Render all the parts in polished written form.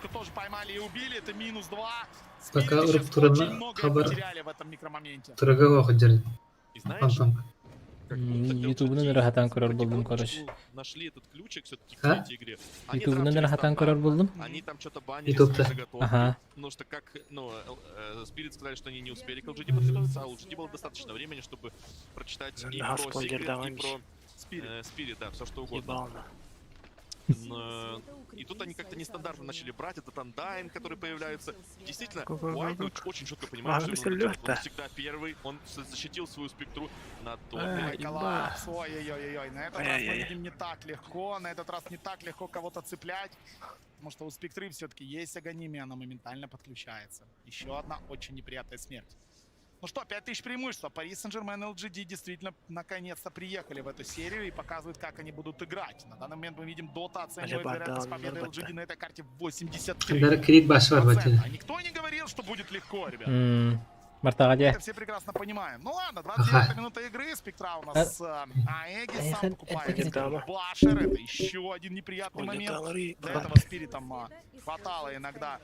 красавчика тоже поймали и убили. Это -2. Пока Спирит сейчас Руптур'un очень много haber потеряли в этом микромоменте. Turag'a vakit И знаешь, Антон. как будто YouTube'dan LGD rahat ankorar вроде buldum, как короче. нашли этот ключик все-таки к А? третьей игре. Они YouTube'dan драфтили rahat ankorar стандарт, buldum. они там что-то банили YouTube-то. свои заготовки. Ага. Потому что как, ну, Spirit сказали, что они не успели к LGD подготовиться, а у LGD было достаточно времени, чтобы прочитать и Ага, про спойлер, Secret, и давай. про Spirit, да, все что угодно. Ебално. И тут они как-то нестандартно начали брать этот Undyne, который появляется. Действительно, Какой White вывод? очень четко понимает, что Ладно, ему нужно делать. салют-то. Он всегда первый, он защитил свою спектру на Ай, топе. Коллапс. Ой-ой-ой-ой. На этот раз мы Ай-яй-яй. видим не так легко. На этот раз не так легко кого-то цеплять. Потому что у Спектры все-таки есть Аганиме, она моментально подключается. Еще одна очень неприятная смерть. Ну что, 5000 преимущества. Paris Saint-Germain и LGD действительно наконец-то приехали в эту серию и показывают, как они будут играть. На данный момент мы видим Дота оценивает Ребята, вероятность победы ребята. LGD на этой карте 83%. Dark Creed başı var Batı'da. А никто не говорил, что будет легко, ребят. Мартаға де. Это все прекрасно понимаем. Ну ладно, 29 минута игры. Спектра у нас Аэгис сам покупает. это- Башер. Это еще один неприятный момент. Улетал Для Рико. этого спиритом хватало иногда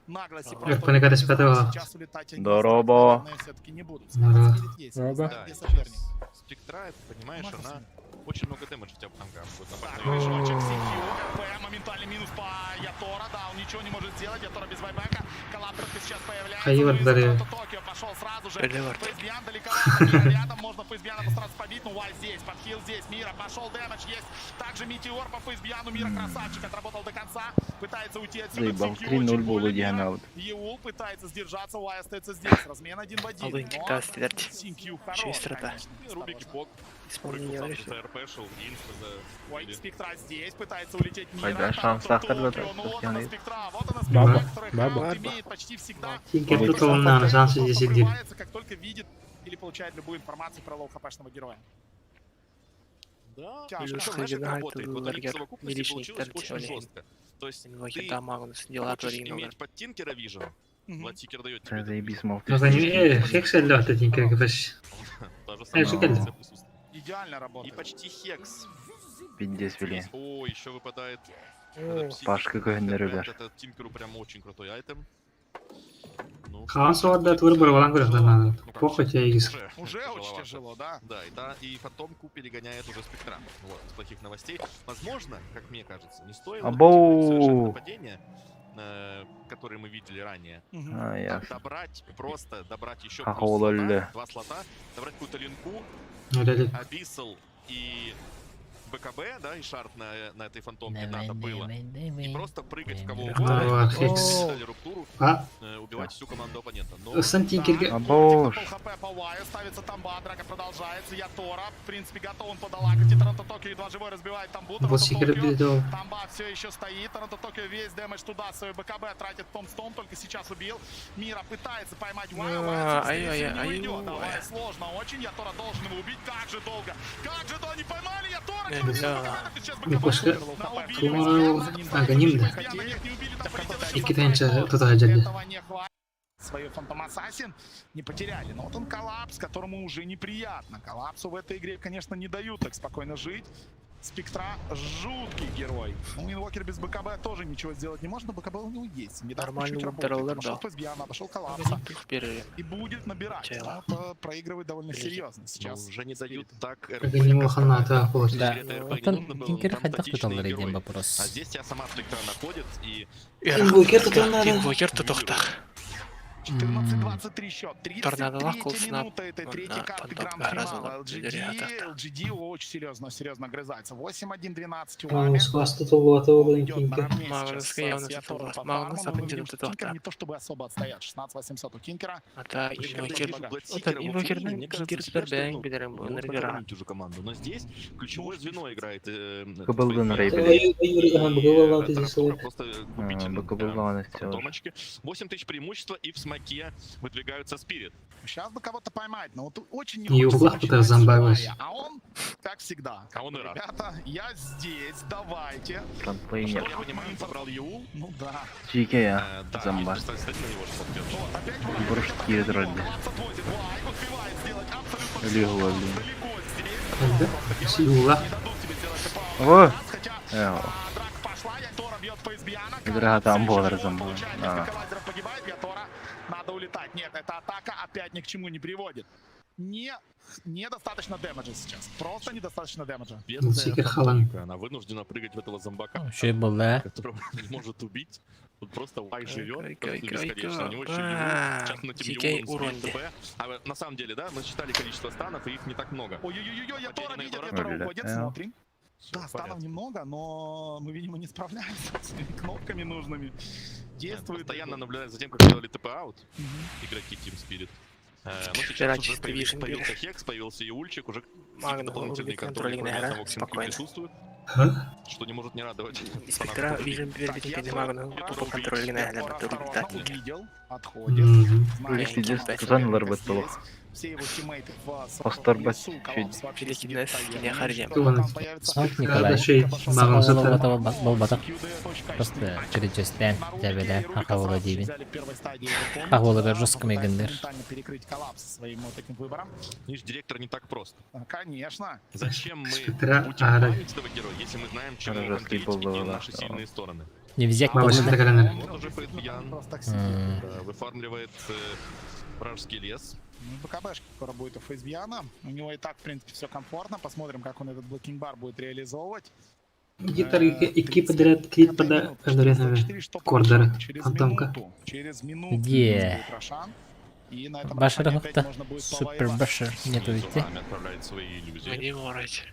наглости. Ага. просто Как понекогда убить. спятого. Сейчас улетать они, Здорово. наверное, все-таки не будут. Здорово. Спирит есть. Здорово. Да, Где и соперник? сейчас Спектра, понимаешь, Можно она очень много дэмэджа у тебя по танкам будет Так, набрать. прыжочек CQ, РП, моментальный минус по Ятора, да, он ничего не может сделать, Ятора без вайбека, коллапторка сейчас появляется, Хайвард Луиза дарил. Торонто Токио пошел сразу же, Хайвард. Фейсбиан далековато, Мира рядом, можно Фейсбиана постараться побить, ну Вай здесь, подхил здесь, Мира, пошел дэмэдж, есть также Метеор по Фейсбиану, Мира красавчик, отработал до конца, пытается уйти отсюда, Заебал, CQ 3-0 очень был больно, Диана. Мира. Еул пытается сдержаться, Вай остается здесь, размен 1 в 1, Алынки, но да, стерти. CQ хорош, Чистрота. конечно, Рубик Бог Исполнение прыгнул решил. сразу за РП, шел, инста за... Ой, Спектра здесь, пытается улететь Мира. Пойдешь, Там шанс Токио, автора ну дать, вот я она надеюсь. Спектра, вот она Баба. Спектра, которая Баба. хаунт имеет почти всегда. Тинкер Вот тут он он на просто шансы здесь идет. покрывается, как только видит или получает любую информацию про лоу-хпшного героя. Да, Тяжко. причем, Плюс знаешь, как Игнайт, работает? Вот они в Ларгер, совокупности миличный получилось терти, очень блин. жестко. То есть Инвокер, ты да, Магнус, дела хочешь Торино. иметь под Тинкера вижен, Мгм. Владсикер дает Це тебе заебись мов. Ну, они фиксили лёд, Tinker кафеш. та же Эй, самая шикарно. позиция присутствует. Идеально И работает. почти Хекс. Пиздец вели. О, еще выпадает... О, Пашка какой-то, ребят. Это Тинкеру прям очень крутой айтем. Ну, Kalan soğudda vurur olan görüyorlar lan. Похоть я их. Уже очень тяжеловато. тяжело, да. Да, и Фантомку перегоняет уже Спектра. Вот, с плохих новостей. Возможно, как мне кажется, не стоило Абоу. совершенно нападения, которые мы видели ранее. Мгм. А, ясно. Добрать еще Ах, плюс ололе. два слота, добрать какую-то линку, Öyle Abyssal и БКБ, да, и шарт на этой фантомке надо было. И просто прыгать в кого Ага, угодно, Хекс. дали руптуру, А, убивать всю команду оппонента. Но сам Tinker... Абош. ХП по Ваю, ставится тамба, драка продолжается, Ятора, в принципе, готов он подалакать, и Торонто Токио едва живой разбивает тамбу, Вот Торонто Секер Токио. передал. Тамба все еще стоит. Торонто Токио весь дэмэдж туда. Свой БКБ тратит Томстон. Только сейчас убил. Мира пытается поймать Вая. Вая не уйдет. Давай, сложно очень. Ятора должен его убить. Как же долго. Как же долго. Не поймали Ятора. Да. Сейчас Ну, после БКБ. Кумару Аганим, да. İki tane tutacak. Этого не хватит. Свою Фантом Ассасин не потеряли. Но вот он коллапс, которому уже неприятно. Коллапсу в этой игре, конечно, не дают так спокойно жить. Спектра жуткий герой. Ну, Инвокер без БКБ тоже ничего сделать не может, но БКБ у него есть. Недавно Нормально чуть ударил, работает. да. Обошел Фейсбиана, обошел коллапса. в перерыве. И будет набирать. Тело. Но это проигрывает довольно серьезно сейчас. уже не дают так Аганим Лоханата, вот. Да. Секрет РП не Оттан нужно было, Tinker там хайдах статичный туталар герой. идем А вопрос. здесь тебя сама Спектра находит и... Инвокер тут он надо. Инвокер тут тохтах. 14-23 счет. Торнадо 33 лакался на- минута этой третьей на карты потом гранд-финала. разного директора. LGD очень серьезно грызается. 8-1-12 у Tamam, Ами. Squas tutuldu atıldı Идет Tinker. наравне Магнус, сейчас явно с Ятором тут по Магнус, фарму, но мы определенно видим, что тут Тинкер так. не то чтобы особо отстоят. 16-800 у Тинкера. Ата Инвокер, инвокер, инвокерный мне кажется, гир сейчас, бербең что, бидерем он нергера. прокормить уже команду. Но здесь ключевое звено играет. Кабылды на рейбе. Просто губитель Бакабылганы все. фантомочки. 8000 преимущества, и в смоке выдвигаются Спирит. Сейчас бы кого-то поймать, но вот очень не И хочется углах начинать пытаюсь с зомбовать. Вая. А он, как всегда. А он и рад. Ребята, я здесь, давайте. Фронтлейнер. Я понимаю, он собрал ЕУ. Ну да. Чики я. Да, Зомба. и, кстати, на него 601. Вот, опять Вай. Бурштки Это дроби. Коллапс отводит. Вай успевает сделать абсолютно Легла, всё. блин. Далеко здесь. Когда? Просто Сила. не дадут тебе сделать ТП. О! Хотя Эу. драка пошла, Ятора бьет Фейсбиана. Драгата амболером был. Получает, несколько лазеров погибает, Ятора. Надо улетать. Нет, эта атака опять ни к чему не приводит. Недостаточно дэмэджа сейчас. Просто недостаточно дэмэджа. Бедная Сикер фантомка, Халан. она вынуждена прыгать в этого зомбака, Ще й буле. которого не может убить. Тут просто Вай живет, Ой, просто ой, бесконечно. У него еще ой, Сейчас на TK тебе урон, урон ТП. А на самом деле, да, мы считали количество станов, и их не так много. Ой-ой-ой, Ятора Потерянный видит, Ятора. Ятора уходит, Вылетел. смотрим. Всё Да, в станов порядке. немного, но мы, видимо, не справляемся с этими кнопками нужными. Действует. Постоянно наблюдать за тем, как делали ТП-аут Мгм. игроки Team Spirit. Ну, сейчас Вчера уже чисто вижен появился были. Хекс, появился и Ульчик, уже Магна, дополнительный вроде контроль, контрольная кроме игра, одного, Ксенки спокойно. присутствует, А? что не может не радовать. Инспектора фанатов Vision игры. Бердики Так, Димагну, Ятора тупо контрольная игра, Ятора который осторожно так. увидел, отходит. Мгм. Знает, Если что здесь команда Сузан соперника Ларбет здесь. плохо. Все его тиммейты в Постарбет лесу, чуть. Коллапс вообще Филипп сидит Несс, поехал. не Хардем. Ждет, пока он появится. Смок Николай. Рашид, Магнус Сакалова Атар. того болбатак. CQD Просто точка перечислен на тебе Рубике, де и Рубика Ахавола сразу же Дивин. взяли в первой стадии выполнить, Ахавола да, жесткими попытается гендер. моментально перекрыть коллапс своим вот таким выбором. Видишь, директор не так прост. Конечно. Зачем мы Спектра будем Ара. парить этого героя, если мы знаем, чему Жесткий конкретить был, и да, наши да. сильные стороны? Не взять Мама подумать. всегда говорила. Он Вот уже действительно Фейтбьян. просто так сидит. Да, выфармливает вражеский лес. Ну, БКБшка скоро будет у Фейсбиана. У него и так, в принципе, все комфортно. Посмотрим, как он этот блокинг бар будет реализовывать. Где-то які подряд крит пода одновременно. Кордер, фантомка. Через минуту Где? будет Рошан. И на этом Башер Рошане опять Гухта. можно будет Супер повоевать. Башер. Нету Снизу идти. Ами отправляет свои иллюзии. Не говорить.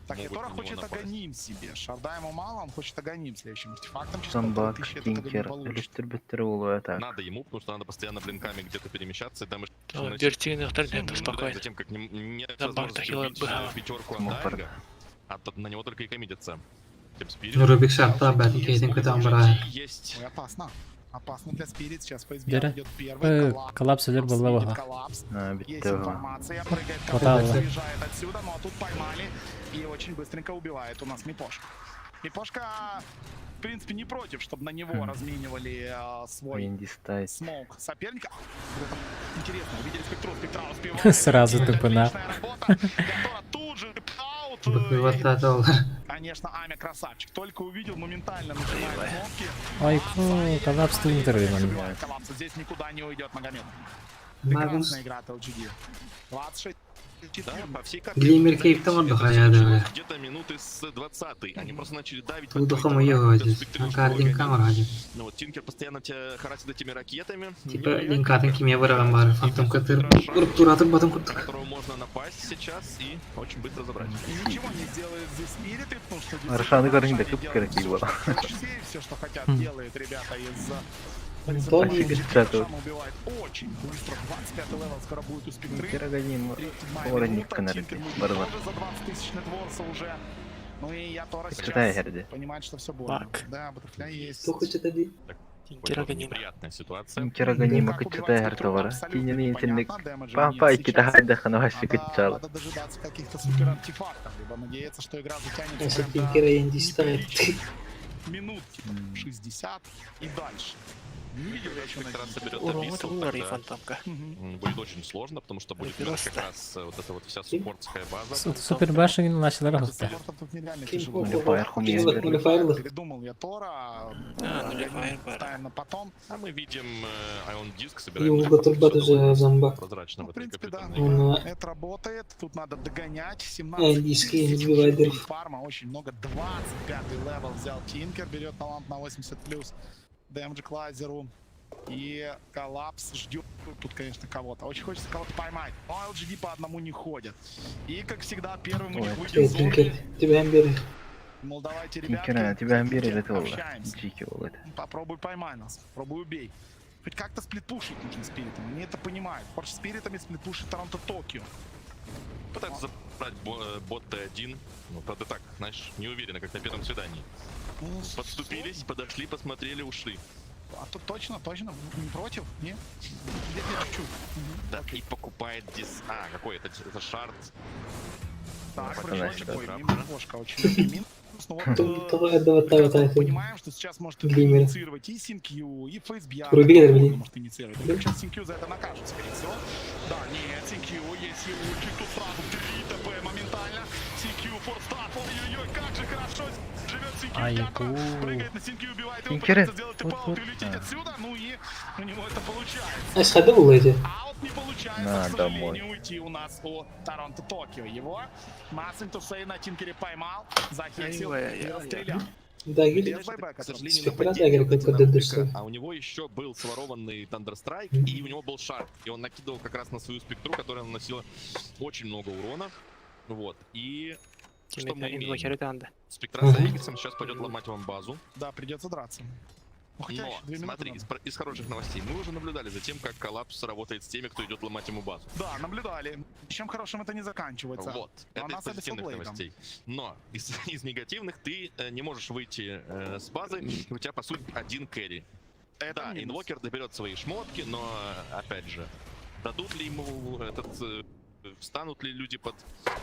Так, Могут Ятора на него хочет напасть. Аганим себе. Шарда ему мало, он хочет Аганим следующим артефактом. Через Зомбак, 1500 этот Аганим Тинкер, получит. Люстер улу атак. Надо ему, потому что надо постоянно блинками где-то перемещаться. И там Бертин авторитетов наблюдать спокойно. за тем, как нет Зомбак возможности тахила убить быгала. пятерку Смог Андайга, а на него только и коммитятся. Тем Спирит. Ну, Рубик Шарта, Бэтн, Кейтинг, это Амбара. Есть. Ой, опасно. Опасно для Спирит. Сейчас Дере. Фейсбиан идет первый. Коллапс или Видит болового. коллапс. На Есть битого. информация, прыгает Хватало. коллапс, уезжает отсюда, но тут поймали и очень быстренько убивает у нас Мипошка. Мипошка, в принципе, не против, чтобы на него разменивали свой Инди стайт. смоук соперника. Это интересно, увидели спектра успевает. Сразу Это тупо-на. отличная работа. Ятора тут же аут. Баквивата доллар. Конечно, Ами красавчик. Только увидел, моментально нажимает кнопки. Ой, коллапс Твинтер. Убивает коллапса. Здесь никуда не уйдет Магомед. Магнус. Прекрасная игра от LGD. 26. Да, по всей карте. Глиммер Кейптон отдыхая, да. Где-то минуты с 20-й. Они просто начали давить. Тут в духом этот ее момент, водит. Спектр На кардин камраді. Ну вот Тинкер постоянно тебя харасит этими ракетами. Типа, лінкатин кім'я вирава бар. Фантомка тир. Руптуратор батом На куртук. которого можно напасть сейчас и очень быстро забрать. И ничего не сделает здесь Спириты, потому что... Рошан Гарни да кубки ракива. Все, что хотят, Хм. делает ребята из... Антоний. Рошан убивает очень быстро. 25-й левел скоро будет у Спектры. Кираганим. 37-я Воротник минута, канарки, Тинкер будет барабан. тоже за 20 тысяч нетворса уже. Ну и Ятора Читаю, сейчас Герди. понимает, что все будет. Бак. Да, Баттерфляй есть. Хто хоче тоді? Тинкер Очень Аганим. неприятная ситуация. Кираганима качатає гартовара. Тіні інтеллект. Папа, китагай даханогаші качала. Надо дожидаться каких-то супер артефактов, либо надеяться, что игра затянется Ось прям Тінкера до Інді стайт. неприличных минутки, 60 и дальше. Не видел я еще на Спектра соберет Урон, Абиссал, это Улар и тогда фантомка. будет очень сложно, потому что будет Просто. как раз вот эта вот вся суппортская база. Супер Башер почали рухати. Саппортом тут нереально тяжело. Нулифайр хумеет. Нулифайр. Передумал я Тора, Нулифайр бар. ставим на потом. А мы видим Ion Disc, Його собираем Баттербат уже зомбак. прозрачного Ну, в принципе, да. Он Это работает, тут надо догонять. 17 диски тысяч дивайдеров. фарма, очень много. 25-й левел взял Тинкер, берет талант на 80+. Дэмджи к лазеру. И коллапс ждет тут, конечно, кого-то. Очень хочется кого-то поймать. Но LGD по одному не ходят. И, как всегда, первым у них Ой, выйдет Зори. Тінкер, тебе амбери. Мол, давайте, ребятки, Тінкера, тебя амбери летела. общаемся. Джики улет. Попробуй поймай нас, попробуй убей. Хоть как-то сплитпушить нужно спиритом, они это понимают. Потому что спиритами сплитпушит Торонто Токио. Пытаются забрать бот Т1. Ну, правда так, знаешь, не уверенно, как на первом свидании. Ну, Подступились, подошли, посмотрели, ушли. А тут точно, не против? Не? Где-то чуть-чуть. Да, и покупает дис... А, какой это? Это шард. Так, Вот прыжочек, она сюда, ой, правда. мимо-кошка, очень легкий минус. Ну вот, Того этого прекрасно понимаем, что сейчас может Глиммер. инициировать и Синкью, и Фейсбиан. Рубик, блин. Может инициировать. Только сейчас Синкью за это накажут, скорее всего. Да, нет, Синкью, есть Юлчик, тут сразу 3 ТП моментально. Синкью, форстап, ой-ой-ой, как же хорошо живет Синкью Ай, пятого, ку. прыгает на Синкью, убивает его, Синкеры. пытается сделать ТП, и улететь отсюда, ну и у него это получается. Ашхады улайды. А вот не получается, На, к сожалению, домой. уйти у нас у Торонто Токио. Его Массин Тусей на Тинкере поймал, захитил и Ай-яй-яй. расстрелял. Дагер. Без байбека, К сожалению, Спектра нападение Дагер вот эти как-то на дышит. Рубика, а у него еще был сворованный Thunderstrike, и у него был шарп. И он накидывал как раз на свою спектру, которая наносила очень много урона. Вот. И что мы имеем? Инвокер это анда. Спектра с Аегисом сейчас пойдет ломать вам базу. Да, придется драться. Ну, хотя Но, еще 2 минуты смотри, надо. из хороших новостей. Мы уже наблюдали за тем, как коллапс работает с теми, кто идет ломать ему базу. Да, наблюдали. Чем хорошим это не заканчивается. Вот, А у это из нас это позитивных слабленьком. новостей. Но из негативных ты не можешь выйти с базы, и у тебя, по сути, один кэрри. Это Да, минус. инвокер доберет свои шмотки, но, опять же, дадут ли ему этот... Встанут ли люди под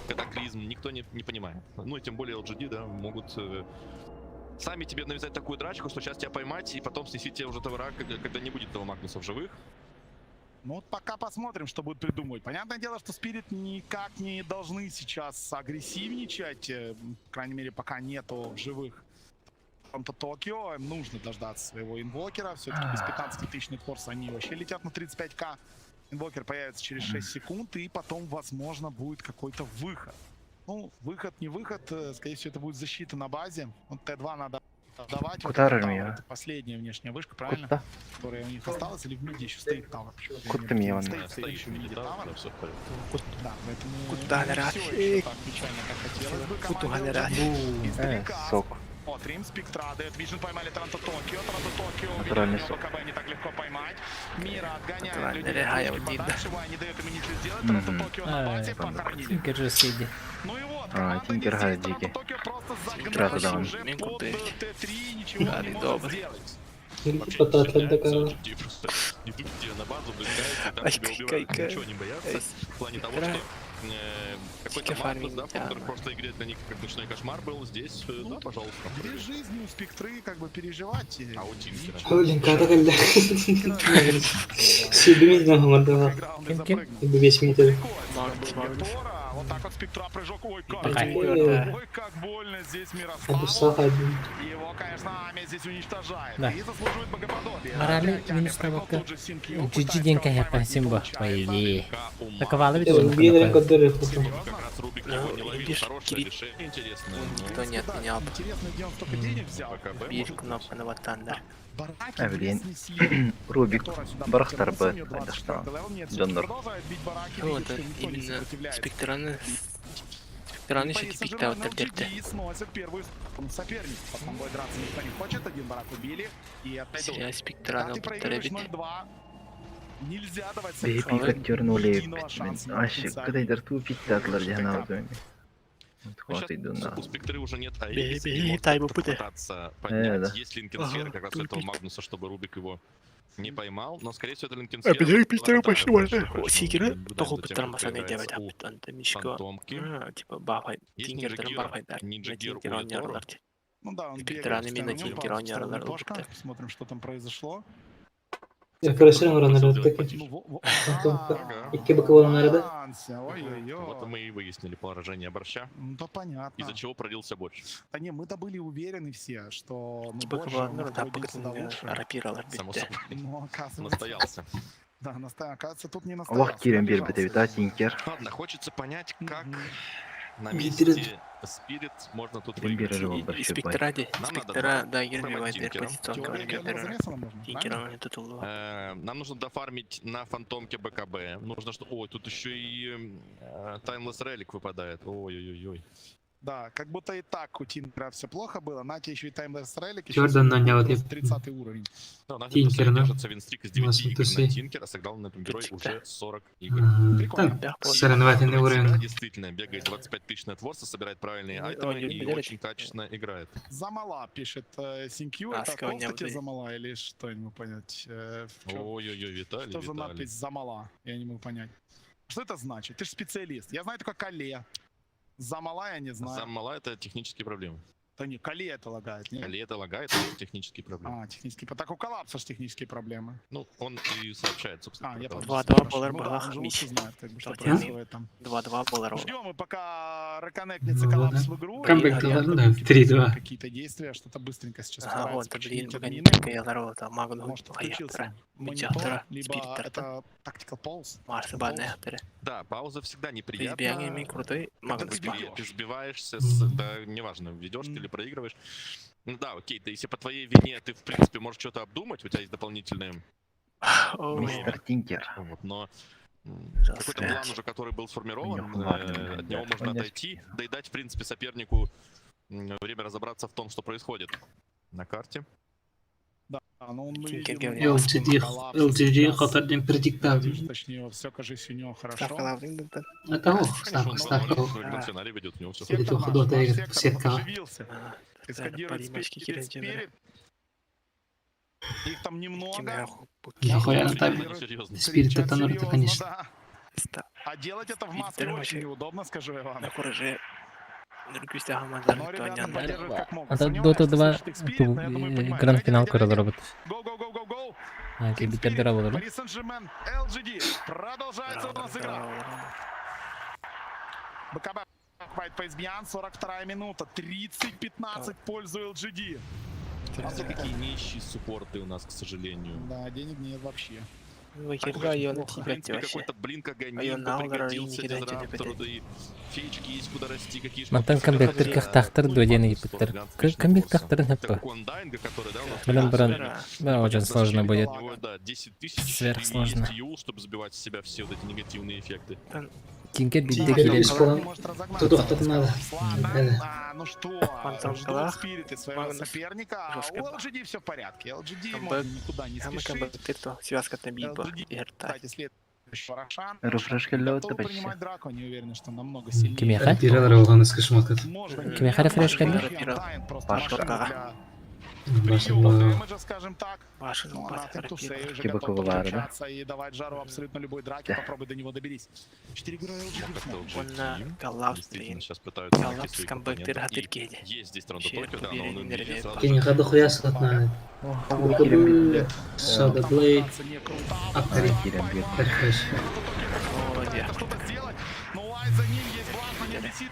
катаклизм, никто не понимает. Ну и тем более LGD, да, могут сами тебе навязать такую драчку, что сейчас тебя поймать, и потом снесить тебе уже товара, когда не будет того Магнуса в живых. Ну вот пока посмотрим, что будет придумывать. Понятное дело, что Спирит никак не должны сейчас агрессивничать. По крайней мере, пока нету в живых Торонто Токио. Им нужно дождаться своего инвокера. Все-таки без 15 тысяч нетфорса они вообще летят на 35к. Инвокер появится через 6 секунд, и потом, возможно, будет какой-то выход. Ну, выход, не выход, скорее всего, это будет защита на базе. Вот Т2 надо давать. Вот Куда этот армия? тавер, это последняя внешняя вышка, правильно? Куда? Которая у них осталась, или в миде еще стоит тавер? Куда мне он? Стоит еще в миде тавер. Все в порядке. Да, поэтому Куда не нырать? всё ещё так печально, как хотелось бы. Куда Команда нырать? LGD издалека. Сок. Смотрим, Спектра дает Вижн, поймали Торонто Токио. Торонто Токио, Натуральный видимо, сок. БКБ не так легко поймать. Мира отгоняет Натуральный людей регай, от вот видно. подальше, не дает им ничего сделать. Торонто Токио на базе Ай, похоронили. Тинкер же сиди. Ну и вот, А, команда Тинкер не Гай здесь, Торонто дикий. Токио просто Спектра туда загнали он. уже Минку под ты. Т3, ничего не Гарри, может добрый. сделать. Вообще Потом не Атланта стреляются, Карла. LGD просто идут тебе на базу, влезают, и там Ай, тебя кай, убивают. кай. Ничего не боятся. Эй, В плане того, Спектра. что какой-то Тихо, Магнус, да, фарминг, который в да. прошлой игре для них как ночной кошмар был, здесь, Ну, да, пожалуйста. Две жизни у Спектры, как бы переживать. А у Тинкера? Блин, когда когда. Себе не гамардала. Кем-кем? Ибо весь митер. Магнус, Магнус. Вот так вот Спектра прыжок. Ой, как Пока. больно. Ой, как больно здесь Мирославу. Отписал один. Его, конечно, Ами здесь уничтожает. Да. И заслуживает богоподобия. Морали Опять минус Ами прыгнул, табака. тут же Синкью GG пытается денька кого-то я поймать, не Симба. получается. Ой, Ума. таковала ведь Я он убил напал. кодеры потом. Серьезно? Как раз Рубик Ну, его не ловил. видишь, Хорошее Кирилл. решение, интересное. Никто не отменял. Интересно, где он столько денег взял. БКБ Есть может кнопка на Ватандер. Бараки А, блин. не снесли. Рубик. Которая сюда Барахтар подтянулся, у Б. неё Это 24 что? левел. Нет, Донор. продолжает бить бараки, Ну, видит, это что никто не именно сопротивляется. Спектраны. И Спектраны еще Пари типик Сен-Жермен вот терпите. LGD сносит первую соперник. Потом бой драться никто не хочет. Один барак убили. И опять Серия Когда Спектраны ты проигрываешь терпит. 0-2, нельзя давать Бейби сопернику как тернули. единого шанса на Aşık потенциальный kadar tuğ bitti atlar cehenneme dönüyor. Ну, Хватит сейчас на. у Спектры уже нет Бей, Аегис, бей, и может тай, как-то выпутай. попытаться поднять. да. Есть линкенсфера Ага, как раз у этого тупик. Магнуса, чтобы Рубик его не поймал. Но, скорее всего, это линкенсфера. Опять Петер почти больше. можно. Сикеры Наблюдаем того за тем, Петра как Масана делать, появляется а Антомичко. Фантомки. Типа бафай. Есть Тингер Ninja Gear, бафай, да. Ninja На Gear Тингер он не у Тору. роларти. Ну да, он Спектраны бегает, именно постоянно Тингер, он не постоянно ролар. тошка. Посмотрим, что там произошло. Я хорошо ранен Сделать таки. потише. Ну, Ага. Які бокового народа? Вот Ой-ой-ой. мы и выяснили поражение борща, Ну да понятно. из-за чего пролился борщ. Да не, мы-то были уверены все, что ну, Типа Борж, кого, он ну на да, второй день пока всегда лучше. рапировал Само арбитре. собой. Но оказывается, Настоялся. да, оказывается, тут не настоялся. Allah kirem bir обижался. bite bita tinker. Ладно, хочется понять, как Мгм. на Лидеры- месте Спирит можно тут Тем более выиграть. живо. И Борщи, Спектради, Нам надо Спектра, да, Герми поймать Вайдер, Тинкера. позиционного Теория верного Гермера. замеса нам нужна, Тинкера правильно? он не тут улова. Нам нужно дофармить на фантомке БКБ. Нужно что... Ой, тут еще и Timeless Relic выпадает. Ой-ой-ой. Да, как будто и так у Тинкера все плохо было. На тебе еще и Timeless Relic. еще Jordan нанял, плюс я- 30 уровень. Да, на Тинкер, Тинкер, да? держится винстрик из 9 Нас игр вот на и- Тинкера, сыграл на этом герой уже 40 игр. Прикольно. Да, Так, соревновательный Строит себя, уровень. действительно, бегает 25 тысяч нетворса, собирает правильные Ну, айтемы ой, и блядь. очень качественно играет. Замала пишет Синкью. А, Это сегодня кофта тебе будет. замала или что? Я не могу понять. В чём- Ой-ой-ой, Виталий, Что за Виталий. надпись «Замала»? Я не могу понять. Что это значит? Ты же специалист. Я знаю только Кале. Замала я не знаю. Заммала — это технические проблемы. Да не, Кали это лагает, нет? Или это лагает, это технические проблемы. А, технические. Так у коллапса же технические проблемы. Ну, он и сообщает, собственно. А, я про понял. то. 2-2 Хорошо. Болер Ну да, Балах он же лучше Мич. знает, как бы, что Тот происходит там. 2-2 Болер. Ждем, и пока реконнектнется Ну, коллапс да. в игру. Камбэк и туда, Альянс да, будет 3-2. Какие-то действия, что-то быстренько сейчас Ага, старается вот, блин, починить админы. Механик Яларова, Магну, Может, включился Аятра, монитор, Митятра, либо Спириттер, это tactical pulse. Марс Баннехтере. Да, пауза всегда неприятна. Избегание крутой, Магну ты Спа. сбьёшь. Ты сбиваешься, да, неважно, ведешь ты или проигрываешь. Ну да, окей, ты, если по твоей вине ты, в принципе, можешь что-то обдумать, у тебя есть дополнительные О, Мистер Тинкер. вот, но Засрать. какой-то план уже, который был сформирован, Нюх Марнинга, от него да, можно конечно. отойти, да и дать, в принципе, сопернику время разобраться в том, что происходит на карте. Да, ну мы Кинг видим, Геври. LGD Хотардин предиктабель. точнее, все, кажется, у него Ставка хорошо. Лаврингтон. Это ох, Конечно, ставка, он ставка. в национале ведет, у него все Сектор Сектор ходота наш игр, сектор сетка. оживился. Эскадирует Паримачки спирит. Киренджинера. Их там немного. Кимеху. Нихуя это там. серьезно. Спирит Кричат Тонор, это, серьезно, конечно. да. А делать это в маске Спирит очень вообще. неудобно, скажу я вам. На кураже. Нурквисте Но Хамазар, ребята Тонян. поддерживают как могут. А то Сомневаюсь, Dota что 2 слышит их Spirit, ту но я думаю, понимает. гранд Ready, финалку ready, ready. разработать. Go, go, go, go, go. А, Team тебе Spirit, работали. Paris Saint-Germain, LGD. Продолжается у нас игра. БКБ покупает Пейсбиан, 42 минута, 30-15 в пользу LGD. Все такие нищие суппорты у нас, к сожалению. Да, денег нет вообще. Выкидка ее на В тебя принципе, вообще. какой-то блинк А я огонь на угар пригодился и не кидайте дизраптору, тебе. да и феечки есть куда расти, какие Мантан комбектор тахтар дуэден египеттер. Комбектор Это неппа. Кондайнга, который, да, у нас... Блин, бран. Да. Да, очень сложно будет. У него, да, 10 тысяч, Сверхсложно. и есть юл, чтобы сбивать с себя все вот эти негативные эффекты. Кинкет Теперь биддеки. лишь полон. Может разогнаться. Тут кто-то надо. Ладно, Да. ну что, Фантом ждут Калах, спириты своего Магнус, соперника. А жесткая у баба. LGD все в порядке. LGD Камбэк. можно никуда не Хамы спешить. комбектор, связка Табиба. LGD, Ирта. кстати, следующий Рошан. Рефреш Готовы келлеуті принимать вообще. драку, они уверены, что намного сильнее. Кимеха? Пиралар болған скашматат. Можно Кимеха рефреш келді? просто Паша, машина ага. для Башым приема было. дэмэджа, скажем так. Ваша Ну, а Nothing to say уже Типа готов Ковалара, да? подключаться и давать жару абсолютно любой драке. Попробуй до него доберись. 4 героя LGD Это смотришь. уже Он на Team. Галлапс, Действительно, блин. сейчас пытаются Галлапс найти своих комбектор оппонентов. И Хатыркеди. есть здесь Трондо Вообще, Токио, да, но он уверен, увидит нервет. сразу. Кинь ходу хуя схватна. Сода Блейд. Актори. Рефреш. Молодец. Это что-то сделать. Но Уайт за ним есть глаз, на нем висит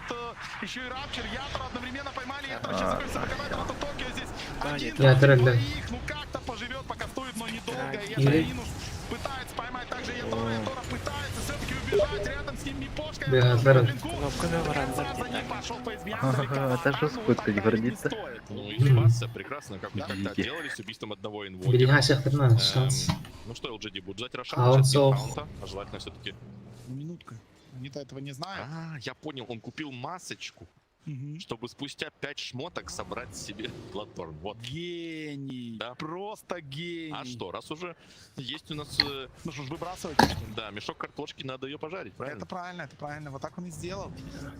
еще и Рапчер. Ятор одновременно поймали. Ятор сейчас закрылся боковая Трондо Токио здесь. Один Ятор, против да. двоих. Ну как-то поживет, пока стоит, но недолго. И Или- это минус. Пытается поймать также Ятора. Ятора пытается все-таки убежать. Рядом с ним Мипошка. Бегает вперед. Кнопка на враг За ним забита. пошел Пейсбиан. Ага, это же спутать гордится. Ну и Фасса прекрасно, как мы когда Видите. делали с убийством одного инвокера. Берега всех надо, шанс. Ну что, LGD будет ждать А Рошана, он сейчас сов. каунта, а желательно все-таки... Минутка. Они-то этого не знают. Я понял, он купил масочку, Мгм. чтобы спустя 5 шмоток собрать себе Bloodborne. Вот. Гений. Да. Просто гений. А что, раз уже есть у нас, Ну что ж, выбрасывать, что ли? да, мешок картошки, надо ее пожарить, правильно? Это правильно, это правильно. Вот так он и сделал.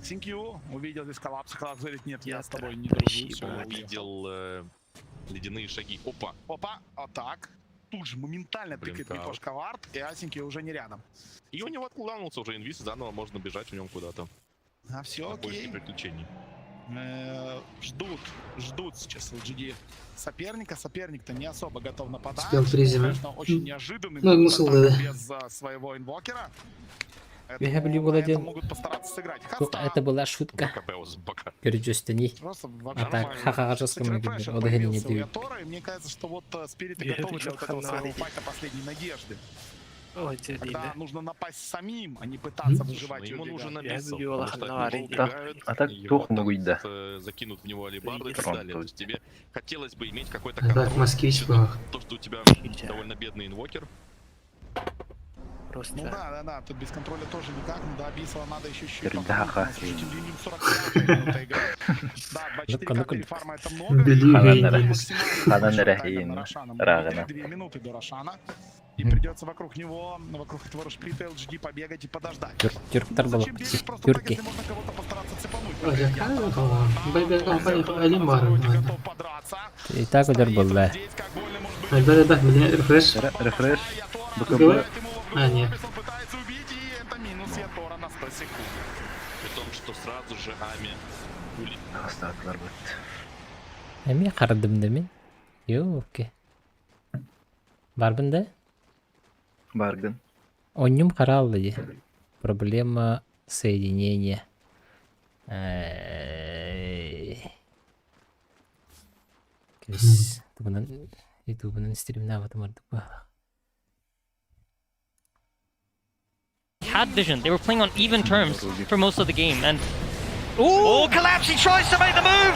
Thank you. Увидел здесь коллапс. Коллапс говорит, нет, я с тобой не дружу. Спасибо. Всё, уехал. Увидел ледяные шаги. Опа, Опа, вот так. Тут же моментально Блин, тыкает каут. Мипошка вард, и Асеньки уже не рядом. и у него откуланулся уже инвиз, заново можно бежать в нем куда-то. А все На поиски окей. приключений. Ждут сейчас LGD соперника. Соперник-то не особо готов нападать. Успел приземлить. Конечно, очень неожиданный. Ну, момент смысл, атаки да. без своего инвокера. Я Поэтому люблю на это владел. могут постараться сыграть. Ну, Хаста. это была шутка. БКБ пока. Көрүжөстүни. Просто А вообще так, нормально. ха-ха, Кстати, жесткому рефрешер удагени не появился у дают. Ятора, и мне кажется, что вот спириты Я готовы хочу для вот этого своего ханарить. файта последней надежды. Ой, Когда дядя. нужно напасть самим, а не пытаться Ну, выживать и ему нужен убегать. набесов, Я потому что люблю от него Лоханарий. убегают, А так его тухну там, выйда. закинут в него алибарды и Видишь? так далее. То есть тебе хотелось бы иметь какой-то А так, контроль. москвич Учитывая был. То, что у тебя Фича. довольно бедный инвокер. Просто. Ну да, тут без контроля тоже никак, но до Абисова надо еще чуть-чуть Передаха. попробовать. Чуть ли не 45 минута играть. Да, 24 Ну-ка, капли ну-ка. фарма это много. Бели Ханан гейни. Рахис. Ханан Рахин. Рагана. 2 минуты до Рошана. И придется вокруг него, вокруг этого Рушприта LGD побегать и подождать. Тюрктар Ну, было. зачем бегать просто так, Тюрки. если можно кого-то постараться цепануть? Ой, Например, какая Ятора. была? Бэйбэ, Там компания, Ятор Алимар, вроде ладно. готов подраться. И так удар был, да. Здесь как больно может быть. Да, мне рефреш. Рефреш. БКБ. БКБ. А, нет. Он пытается убить, и это минус Ятора на 100 секунд. При том, что сразу же Ами улетел. Остат варбат. Эми кардым да мен. Ёпке. Барбын да? Баргын. Оннюм каралды ди. Проблема соединения. Кес. Тубунан ютубунан стримна батымардык ба. Had vision. They were playing on even terms for most of the game. And oh, collapse! He tries to make the move,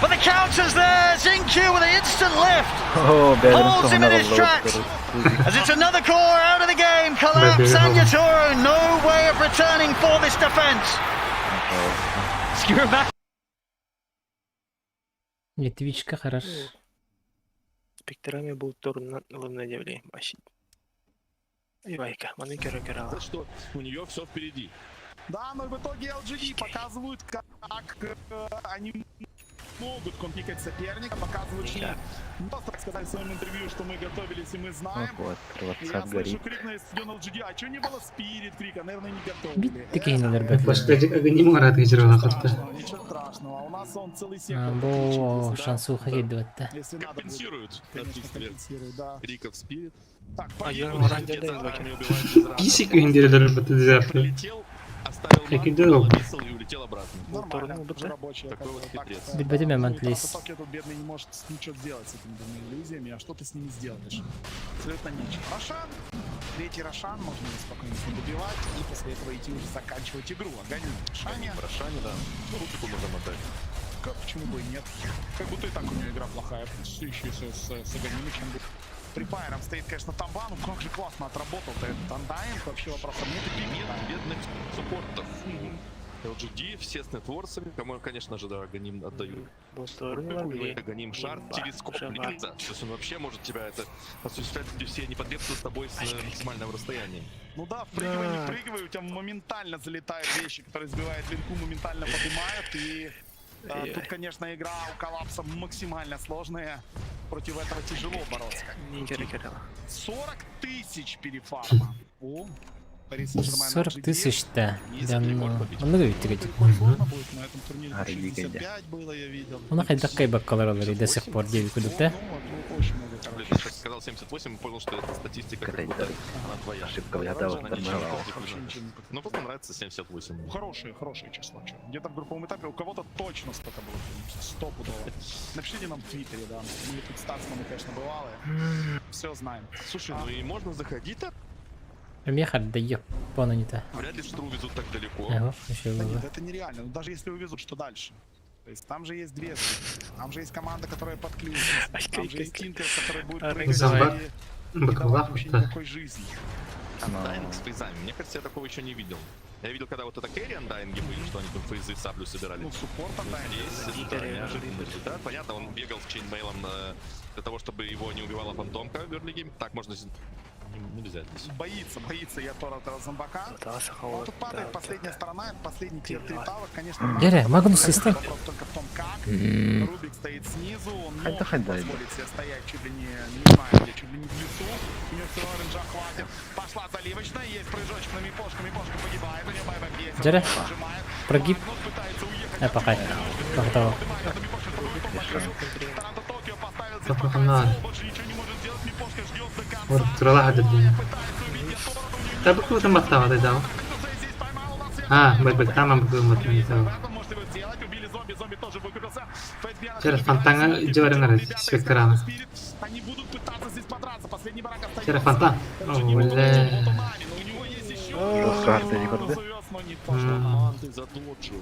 but the counter's there. Xingqiu with the instant lift Oh, bättre holds him in his tracks as it's another core out of the game. Collapse and Yatoro, no way of returning for this defense. Skewer back. Твичка хорош. Спектрами был турнан лымна девли. Баши. Ивайка, маны кера Вот что, у нее все впереди. Да, но в итоге LGD показывают, как они могут компикать соперника, показывают, что не просто так сказали в своем интервью, что мы готовились и мы знаем. Вот, И я WhatsApp слышу горит. крик на стадион LGD, а что не было Спирит крика, наверное, не готовили. Битти кейнелер бе. Башка агоним арат гижрова катты. Ничего страшного, а у нас он целый сектор. Бо включит, шансуха келди батта. если надо будет. Компенсируют Конечно, отсутствие компенсирует, да. криков Спирит. Так, А я поехали. раньше Где-то даю они баки. убивают без раза. Кисик индирелер батызапты. Прилетел, оставил Как и ман, делал. навесил и улетел обратно. Нормально, Турнул бы, уже да? рабочая. Такой вот как-то хитрец. так, Бедбедеме ну, и мантлис. Тарасотоки тут бедный не может ничего сделать с этими двумя иллюзиями, а что ты с ними сделаешь? Абсолютно ничего. Рошан, третий Рошан, можно спокойно с ним добивать и после этого идти уже заканчивать игру. Огонь Рошане. В Рошане, да. Ну, руку можно мотать. Почему бы и нет? Как будто и так у нее игра плохая. Еще с Аганимичем. Припайером стоит, конечно, Тамба, ну как же классно отработал-то этот Андайинг, вообще вопросов нет. И Нет Пимина. бедных суппортов. LGD, все с нетворсами, кому, конечно же, да, Аганим отдают. Был турнул. Аганим шар, телескоп, линза. То есть он вообще может тебя это осуществлять, где все непотребства с тобой с максимального расстояния. Ну да, впрыгивай, не впрыгивай, у тебя моментально залетают вещи, которые сбивают линку, моментально поднимают. И тут, конечно, игра у коллапса максимально сложная. Против этого тяжело бороться. Не кера. 40 тысяч перефарма. О, Парис Сен-Жермен 40 LGD. тысяч да. Если Да рекорд ну. побить. Много ведь третий. Прикольно сложно будет на этом турнире. Ари, 65 было, я видел. Она хайдаккай баккалар алар до сих пор 9 кудукта. Ну, очень много, Блин, короче. я сейчас сказал 78 и понял, что это статистика как Какая будто это она твоя. ошибка вгадала, Она ничего не подморала. показывает. Вообще ничего не показывает. Ну, просто нравится 78. Ну, хорошее число. Чё. Где-то в групповом этапе у кого-то точно столько было. Стопудово. Напишите нам в Твиттере, да. Мы тут старсманы, конечно, бывалые. Все знаем. Слушай, ну и можно заходить-то? Мехар да ёп, понанита. Вряд ли Штру везут так далеко. Ага, еще Да нет, было. это нереально. Ну, даже если увезут, что дальше? То есть там же есть две стороны. Там же есть команда, которая подключится. Там же есть Тинкер, который будет прыгать Зомбак. и не давать Баклав, вообще да. никакой жизни. Андайнг с фейзами. Мне кажется, я такого еще не видел. Я видел, когда вот это Кэрри Андайнги были, что они там фейзы саблю собирали. Ну, суппорт Андайнг. Здесь это неожиданный результат. Понятно, он бегал с чейнмейлом для того, чтобы его не убивала фантомка в Верлиге. Так можно нельзя здесь. Боится я Тора зомбака. Да, Но Сахова. тут падает последняя сторона, это последний тир 3 тавер, конечно. Гере, Магнус систем. Вопрос только в том, как. Рубик стоит снизу, он Хайда, может хайда, позволить себе стоять чуть ли не знаю где, чуть ли не в лесу. У него все равно рейнджа хватит. Пошла заливочная, есть прыжочек на мипошку, мипошка погибает, у нее байбек есть. Джере, Нажимает. прогиб. Магнус пытается уехать. Пока. Пока. Таранто Токио поставил здесь Пока пока надо. СО, больше ничего не может сделать, мипошка ждет до конца. Вот троллага дебильная. Пытается убить Ятора, но у нее Да бы там оттава ты дал. А, бэкбэк там был мотор. можете его сделать, убили зомби, зомби тоже выкупился. Через фонтана делали с векторами. Они будут пытаться здесь подраться, последний барак остается. Через фонтан. О, бля. Жестко арты рекорды. Но не то, что Манты задоджил.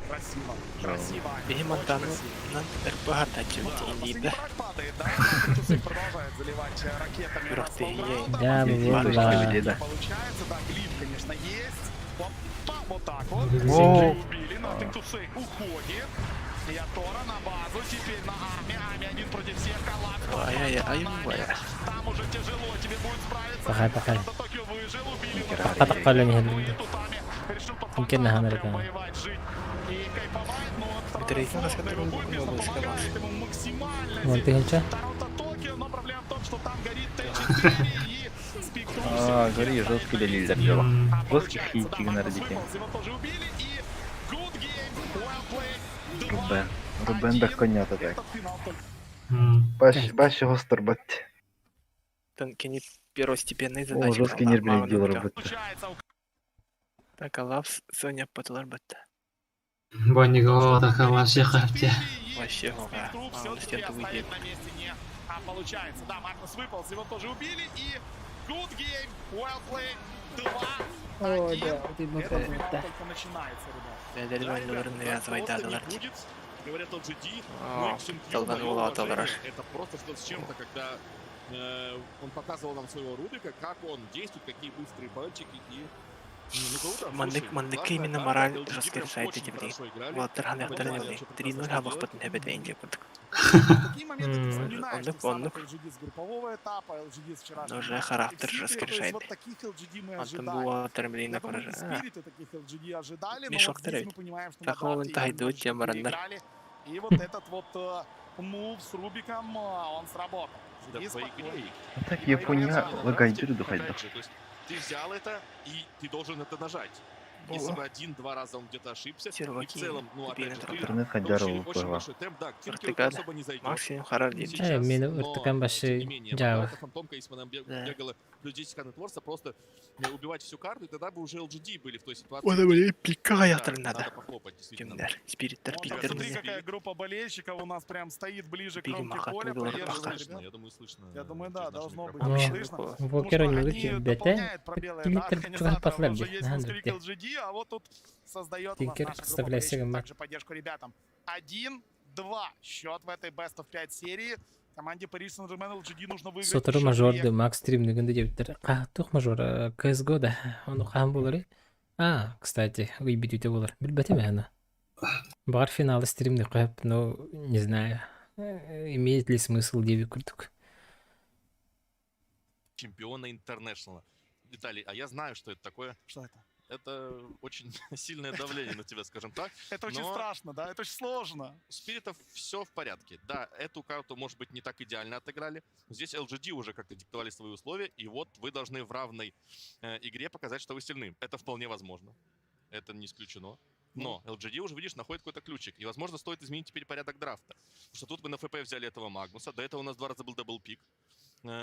красиво, красиво. И Монтану на РПГ дать Последний да? барак падает, да? Тусы продолжает заливать ракетами. Ух ты, Расслаблял. Да, Барышня было. людей, да. Получается, да, глиф, конечно, есть. Опа, вот так вот. О. Синки убили, но Тинтусы уходит. Ятора на базу, теперь на армии. Армия один против всех, коллапс. Ай-яй-яй, Там уже тяжело, тебе будет справиться. Пока. Токио выжил, убили его. Патак палёный. Тутами решил под Кинкен на фонтаном гаммере, прям да. воевать, жить. И кайфовать, но вот второй Третий раз, фронт, который его бой, конечно, был помогает ему максимально. Вон ты гонча? Таранто Токио, но проблема в том, что там горит Т4 и Спектрум. А, говори, жесткий лилер делал. Жесткий хитик на радике. Его тоже убили и good game, well played. Б. Рубен да коня так. Этот финал только Баш його сторбать. Тан кенет первостепенный О, задача. жорсткий нервный дел робот. получается. Так, Алапс Соня потылар бітті. Бониго атаковался хотя. Вообще, ага. Все-таки Стенку выйдет. оставить на месте не получается. Да, Магнус выполз, его тоже убили. И good game, well played, 2-1. Этот финал только начинается, ребят. Дәлелмәләрен навязывай дадылар. Говорят, LGD, А, Maxim Q, толганул моё аталар. уважение, это просто что с чем-то, когда он показывал нам своего Рубика, как он действует, какие быстрые пальчики и... Ну, круто, слушай, Мандык классная именно карта, мораль LGD жесткий прям решает очень эти блин. хорошо играли. Вот Тархан Понимали, Яхтарневый. что 3-0 прекрасно хабах делать. потом хебет Индия. В такие моменты ты вспоминаешь он тех самых дык. LGD с группового этапа, LGD с вчерашнего. Но уже матча. характер И в жесткий Сипире, то есть решает. вот таких LGD мы Антон ожидали. була термлейна Я думаю, и поражає. Спириты таких LGD ожидали, но Мешок вот здесь теряет. мы понимаем, что Так, на он Дарте тайдут, немножечко тем раннер. переиграли. И вот этот вот мув с Рубиком, он сработал. Да, LGD по спокойно. игре. Так Япония лагайдыр духайда. Опять же, то есть ты взял это, и ты должен это нажать. Если бы один-два раза он где-то ошибся, и в Серваки, целом, ну, опять же, Тупин, ты Интернет получили Хаджарова очень ПВ. большой темп, да, к Тинкеру ты Вертикаль. особо не зайдешь. Максимум харар дейм. Сейчас, Мені но, вертикаль тем не баши менее, Java. эта фантомка, если бы она Да. бегала плюс 10 карт Творца, просто убивать всю карту, и тогда бы уже LGD были в той ситуации. Ода где, блин, пикая да, надо. надо похлопать, действительно. Темнер. Спириттер, Вот, питер смотри, мені. какая группа болельщиков у нас прям стоит ближе к Били кромке махать поля, угол поддерживает рапаха. Слышно, ребят. я думаю, слышно. Я думаю, да, через наши должно быть микрофоны. Вообще слышно. никакого. Потому Вокера что не они лучше бета. дополняют пробелы, да, Литр организаторов, послабее. уже есть Надо бустерик где. LGD, а вот тут создает у нас Тинкер наша группа подставляй себе болельщиков мат. также поддержку ребятам. 1-2 счет в этой Best of 5 серии. Команде Paris Saint-Germain LGD нужно выиграть Сотыры еще мажорды две. Макс стримнигінде жебіттер. Тух мажор CSGO да. Оны қан болар. Кстати, выбить у тебя болар. Білбәтем әні. Бар финалы стримді қойып, но не знаю, имеет ли смысл девик күрдік. Чемпиона Интернешнла. Виталий, а я знаю, что это такое. Что это? Это очень сильное давление на тебя, скажем так. Это очень Но страшно, да? Это очень сложно. у Спиритов все в порядке. Да, эту карту, может быть, не так идеально отыграли. Но здесь LGD уже как-то диктовали свои условия. И вот вы должны в равной игре показать, что вы сильны. Это вполне возможно. Это не исключено. Но LGD уже, видишь, находит какой-то ключик. И, возможно, стоит изменить теперь порядок драфта. Потому что тут мы на ФП взяли этого Магнуса. До этого у нас 2 раза был даблпик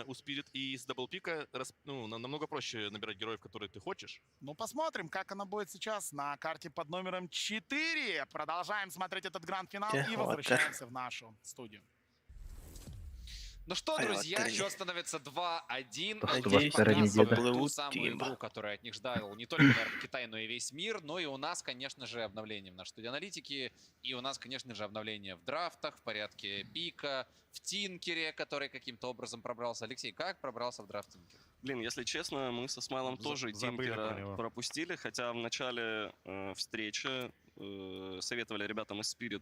у Спирит. И с даблпика намного проще набирать героев, которые ты хочешь. Ну, посмотрим, как она будет сейчас на карте под номером 4. Продолжаем смотреть этот гранд-финал и Вот возвращаемся в нашу студию. Ну что, Ай, друзья, вот счет становится 2-1. Надеюсь, они Показывает поплывут ту самую Тимба. игру, которую от них ждал не только, наверное, Китай, но и весь мир. Но и у нас, конечно же, обновление в нашей студии аналитики. И у нас, конечно же, обновление в драфтах, в порядке пика, в Тинкере, который каким-то образом пробрался. Алексей, как пробрался в драфт Тинкер? Блин, если честно, мы со Смайлом тоже забыли про Тинкера него. пропустили, хотя в начале встречи советовали ребятам из Spirit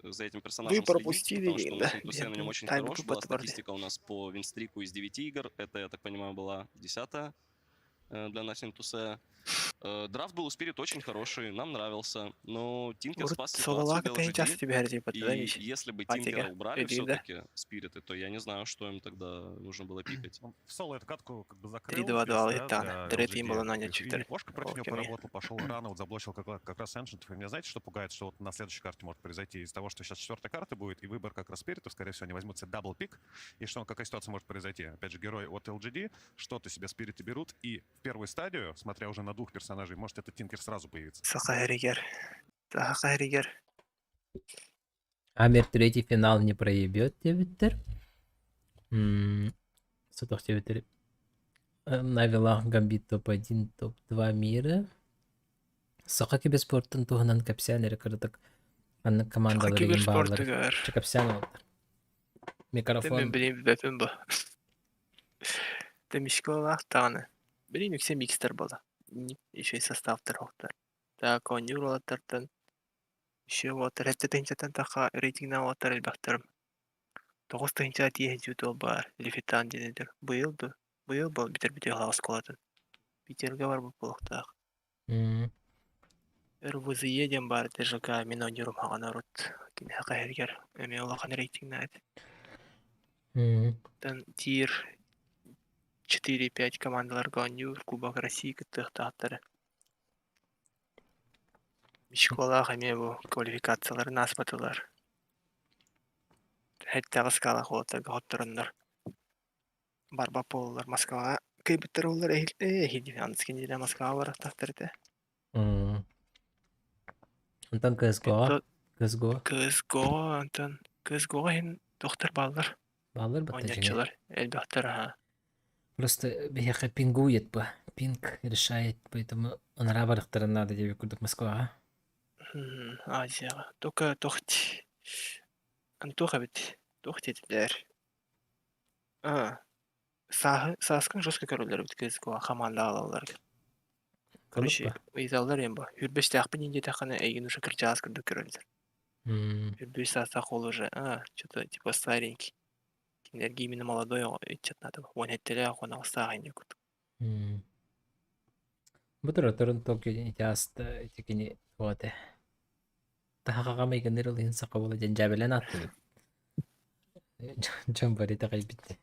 за этим персонажем Вы пропустили, следить, потому что да. он на Тусе на нем очень Тайм хорош. Куба Была Тварли. статистика у нас по винстрику из 9 игр. Это, я так понимаю, была 10-я для нас Интусе. Драфт был у Spirit очень хороший, нам нравился, но Тинкер спас ситуацию Сололака для ты часто LGD. тебе говорили, И если бы Патика, Тинкера убрали иди, да. все-таки Спириты, то я не знаю, что им тогда нужно было пикать. Он в соло эту катку как бы закрыл. 3-2 здесь, Литана. для Третий LGD. им было нанять То есть четыре. Кошка против него Окей. поработал, пошел рано, вот заблочил как раз Эншентов. И меня знаете, что пугает? Что вот на следующей карте может произойти из того, что сейчас 4-я карта будет, и выбор как раз Спиритов, скорее всего, они возьмут себе дабл пик. И что какая ситуация может произойти? Опять же, герой от LGD, что-то себе Спириты берут, и в первую стадию, смотря уже на 2 персонажей, может этот Тинкер сразу появится. Сахаригер. Сахаригер. Амир третий финал не проебет дебиттер. Сотох дебиттер. Навела Гамбит топ-1, топ-2 мира. Соқа киберспорттың туғынан капсианері кірдік. Анны командалары Киберспорт имбалары. гар. Капсиан олдар. Мен Микрофон. білейм бәпім бұл. Демешкі олақ тағаны. Білейм үксе микстер болды. Еще и составтар оқтар. Так, конюр олаттардан. Еще олаттар. Әтті тәнчаттан тақа рейтингнан олаттар әлбәқтірім. 9 тәнчат ехет ол бар. Лефитан денедір. Бұйыл бұл бітер-бітер ғалас қолатын. Питерге бар бұл бұлықтақ. РВЗЕ ден бар. ТЖК мен ойнерім хаған арут. Кеме хақа әргер. Әме олақан рейтингнан әді. Тан тир 4-5 командалар гонюр, Кубок России кыттых тахтары. Мишкола хаме бу квалификацияларын аспатылар. Хәттәгы скала холтага хоттырыннар. Барба поллар Москвага кайбыттар олар эхиди анскинде Москва бар тахтырды. Онтан CSGO. CSGO. CSGO антон CSGO хин доктор баллар. Баллар бітті жеңе. Ойнатчылар. Элбәттер ха. Просто бияқы пингует ба. Пинг решает, поэтому он рабарықтарын надо деп көрдік Москваға. Азияга. Только тохти. Антоха бит. Тохтетилер. Саскын жестко көрөлөр бит CSGO команда алалар. Короче, ыйзалдар эм ба. Хүрбеш тахпын инде тахана эйген уже кырчаас кырды көрөлдөр. Хүрбеш сасак ол уже, что-то типа старенький. Энергия именно молодой, чет надо. Он это он алсаган дек. Бұтыр тұрын Токио итясты етекені оғады. Тахаға мейгенер ол енсаққа болы ден жәбілен атты. Жан бар еті қайбетті.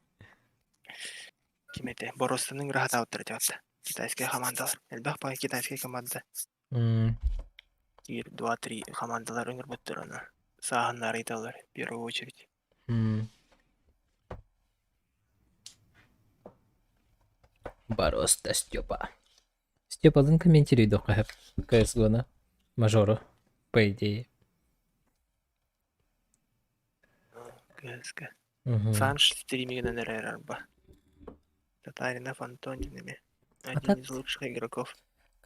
Кимете, Боростының рахат ауттыр деп. Китайская командалар. Элбах па китайская команда. Тир 2-3 командалар өңір бұттыр оны. Сағынлар айталар, в первую очередь. Бароста Степа. Степадан комментирует қағып CSGO-ны. Мажору, по идее. CSGO. Санш стримигінен әрер ба. Татаринов Антонинами. Один из лучших игроков.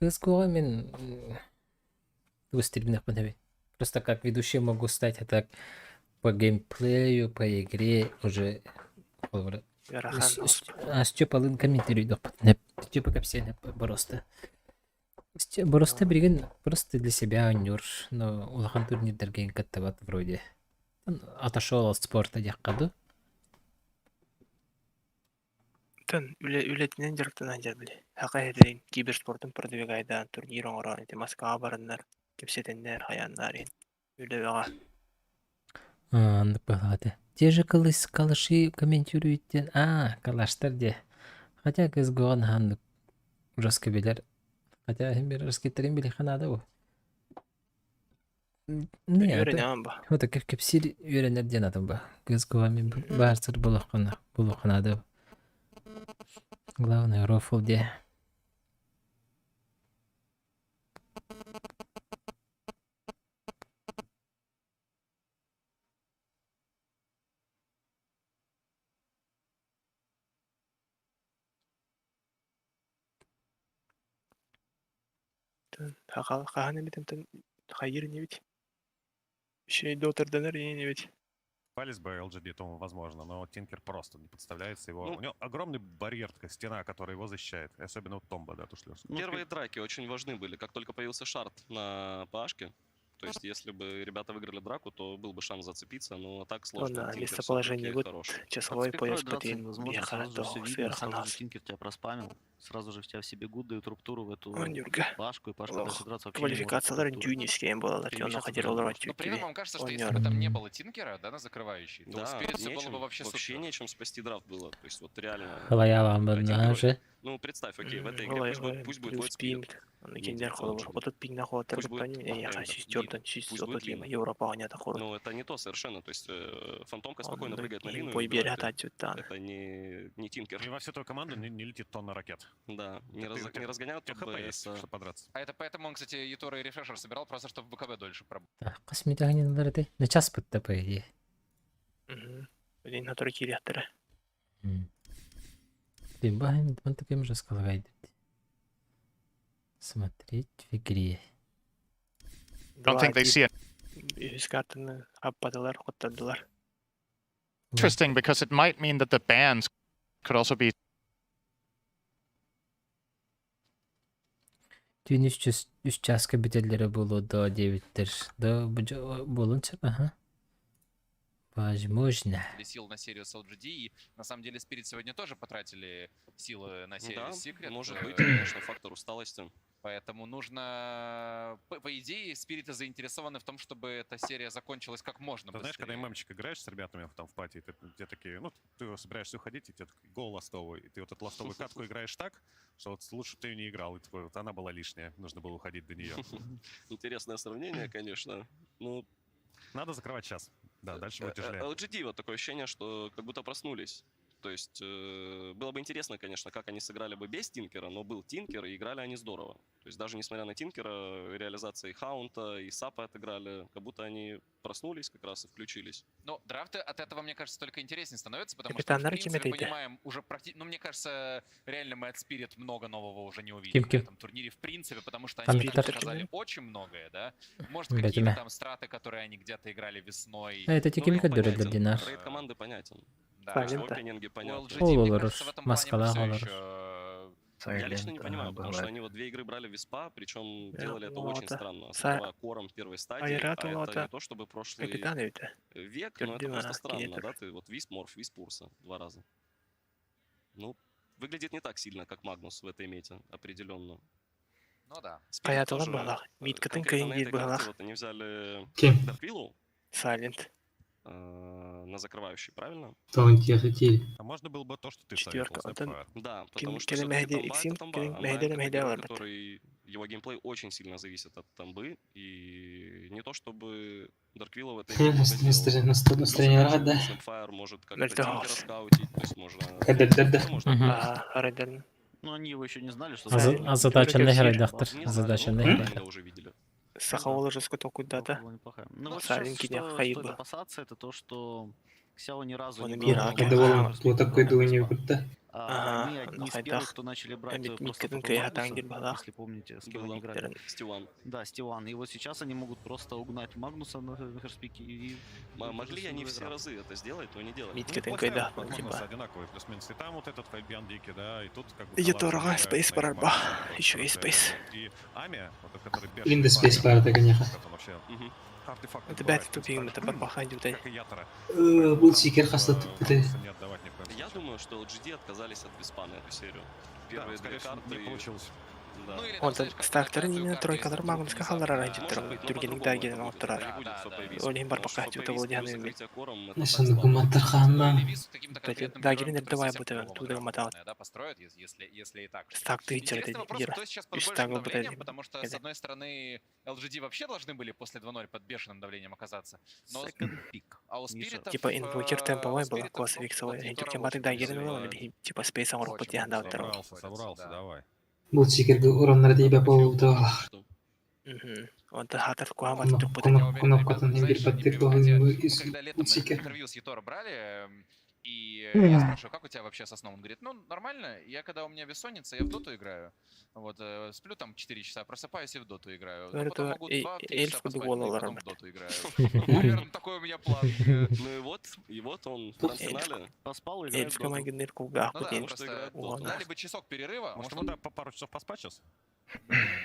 CSGO мен стриминах подавить. Просто как ведущий могу стать, а так по геймплею, по игре уже... Степалын комментирует. Степа капсельно Бороста. Бороста береген просто для себя унер, но улахан турнирдерге каттабат вроде. Он отошел от спорта дяққаду. Тон үлетінен жыртынан жабілі. Хақа едерін киберспортын продвигайдан турнир оңыран еті Москва барындар, кепсетендер, хаяндар ен. Үлевеға. Андық бағады. Те же калаши комментирует. Калаштар де. Хотя CSGO-н хандық жестко белер. Хотя бір раскеттерін білі қанады ол. Үйренемін ба. Вот так кепсир үйренерден адам ба. CSGO-мен барсыр бұлыққанады. Главное, рофл де. Қағаны бітімтін қайыр не бит. Еще и дотерденер не бит. Палец бы LGD, то возможно, но Тинкер просто не подставляется его. У него огромный барьер, такая стена, которая его защищает. И особенно у Томба, да, Тушлёвский. Первые драки очень важны были. Как только появился шарт на пашке, то есть если бы ребята выиграли драку, то был бы шанс зацепиться, но так сложно. Да, местоположение вот часовой пояс потом ехать до сверху. Тинкер тебя проспамил, сразу же в тебя все бегут, дают руктуру в эту пашку, и пашка даже драться вообще квалификациялар тюниские было, он находил ротик. Но при этом вам кажется, что если бы там не было Тинкера, да, на закрывающий, то у Спирица было бы вообще супер. Вообще нечем спасти драфт было, то есть вот реально. Халаялам бы, ну представь, окей, в этой игре пусть будет White Spirit. Вот пинг на ход, я шестердан, шестердан, Европа, не так. Ну это не то совершенно, то есть Фантомка спокойно прыгает на линию. Это не Тинкер. И во всю твою команду не летит тонна ракет. Да, не разгоняют ХП, чтобы подраться. А это поэтому он, кстати, Ютора и Рефрешер собирал, просто чтобы БКБ дольше пробовал. Косметагнилар ты на час пытта, по идее. Один на турки реакторы. Бимбахин, он таким же сказал. Смотреть в игре. Don't think they see it. Interesting, because it might mean that the bans could also be. Dün 3 часка бителleri было до 9-тер. Да, болунча, ага. Возможно. Сил на серию с LGD, и на самом деле Spirit сегодня тоже потратили силы на серию Secret. Может быть, конечно, фактор усталости. Поэтому нужно... По идее, Спириты заинтересованы в том, чтобы эта серия закончилась как можно быстрее. Знаешь, когда ММчик играешь с ребятами там в пати, те такие, ну, ты собираешься уходить, и тебе такой гол ластовый, и ты вот эту ластовую катку играешь так, что вот лучше бы ты ее не играл, и такой, вот она была лишняя, нужно было уходить до нее. Интересное сравнение, конечно. Ну, надо закрывать час. Да, дальше будет тяжелее. LGD вот такое ощущение, что как будто проснулись. То есть было бы интересно, конечно, как они сыграли бы без Тинкера, но был Тинкер, и играли они здорово. То есть даже несмотря на Тинкера, реализация и Хаунта, и Сапа отыграли, как будто они проснулись как раз и включились. Ну, драфты от этого, мне кажется, только интереснее становятся, потому Капитан что, в принципе, Артемида. понимаем уже практически... Ну, мне кажется, реально мы от Spirit много нового уже не увидим Ким-ким. на этом турнире, в принципе, потому что Там они Питер. показали очень многое, да? Может, Блядь, какие-то да. там страты, которые они где-то играли весной. Это тільки для Динар. Рейд команды понятен. Да, То есть Понятно. опенинги у понятны. LGD, мне Олорус, кажется, в этом плане Маскала, все Олорус. еще... Я лично не Silent, понимаю, потому что бывает. они вот 2 игры брали Виспа, причем Да, делали это ну очень это странно. са- Сперва кором первой стадии, Айрат, а ну это это не то, чтобы прошлый Капитан это. век, но это Тюрдима, просто странно, Кинетер. да? Ты вот Висп, Морф, Висп, Урса 2 раза. Ну, выглядит не так сильно, как Магнус в этой мете, определенно. Ну да. Spirit Понятно, тоже, была. Мид конкретно Катынка на и этой карте была. вот они взяли Кем? Дарквиллу Silent. на закрывающий, правильно? То он тебе хотели. А можно было бы то, что ты Четвёрка, советовал, вот он- Snapfire. Да, потому что Келем всё-таки Мехди Тамба Иксим, это Тамба, Келем а Мехди Майк это Мехди герой, Алберт. который... Его геймплей очень сильно зависит от Тамбы, и не то чтобы Дарквилла в этой игре много делал. Настроение рад, да? Snapfire может как-то Мертвый Тинкера Хаус. скаутить, то есть можно... Да-да-да-да. это можно Мгм. делать. Редден. Ну, они его еще не знали, что... А Silent. задача не грати, Капитан доктор. Не знали, Задача ну, не Тинкера грати. уже видели. Сахал уже сколько куда-то. Была неплохая. Ну, Ну, вот сейчас, Сайлентки не что хаиб стоит был. опасаться, это то, что Ксяо ни разу Он не и брал Мирак, на я Магнуса доволен, просто кто такой играл на думаю, Виспа. да? А они Ага, одни ну, из хайдах. первых, кто начали брать Мид просто Катынка потом и Магнуса, Хатангер была. если помните, с кем Было. они играли. Стиван. Да, Стиван. И вот сейчас они могут просто угнать Магнуса на Херспике и... Могли они все разы это сделать, но не делали. Мид Ну, Катынка и да, пластинки типа. одинаковые плюс-минус. И там вот этот Файбиан Дики, да, и тут как бы... Є коллапс дорого, играют Space на Парарба. Xbox, Еще и просто Space. И Ами, вот, который Линда бешеный Space парень, Party, конечно. как он вообще Мгм. артефакт Это добывает, бять тупик, это как подпахать вот эти. и Ятора. Был Сикер Хастат. Не отдавать ни в коем Я случае. думаю, что LGD отказались от Виспа на эту серию. Да, Первые скорее две всего, карты... не получилось. Да. Ну, или там, Он знаешь, как стактер каждую не карту, тройка если нормально вдруг скахал внезапно- раньше, Может быть, но Тюрген по-другому Дагер это на будет. вторая. Это не будет Да, всё да, по да. Виспу, Он им потому что барбакать, по это Виспу Владяна плюс имеет. закрытие кором, это Знаешь, так он слабо. Матархана. Левису каким-то Кстати, конкретным да, героем, Гринер, который давай совсем будет, по-другому туда драфт, мотал. наверное, да, построят, если и так. Так ты Интересный это вопрос, Гера. кто сейчас под И большим штангу давлением, подали. потому что, с одной стороны, LGD вообще должны были после 2-0 под бешеным давлением оказаться. Но... Second pick. А у Миша. Спиритов... Типа инвокер темповой был, Спиритов, класс ну, фиксовый. вот Тюрген Егора Батык очень Дагер много не типа Space Амур Очень потягнул много второго. Собрался, да. давай. Был Сикер урон на тебя по поводу... Он хатер Куамат Кунов- тук Кунов- потягнул. Кунов Катан Знаешь, Игорь не Батык привыкайте. Мы из когда летом Сикер. интервью с Ютора брали, и я спрашиваю, как у тебя вообще со сном? Он говорит, ну, нормально, я когда у меня бессонница, я в доту играю. Вот, сплю там 4 часа, просыпаюсь и в доту играю. Ну, Ну, потом это могу и- 2-3 эльф часа поспать, футбола, ну, и потом Роберт. в доту играю. Наверное, такой у меня план. Ну и вот он в гранд-финале. Поспал, играет в Эльф доту. команде нырку в гах Ну да, потень. просто Ладно. дали бы часок перерыва, Может, может, ему по пару часов поспать сейчас?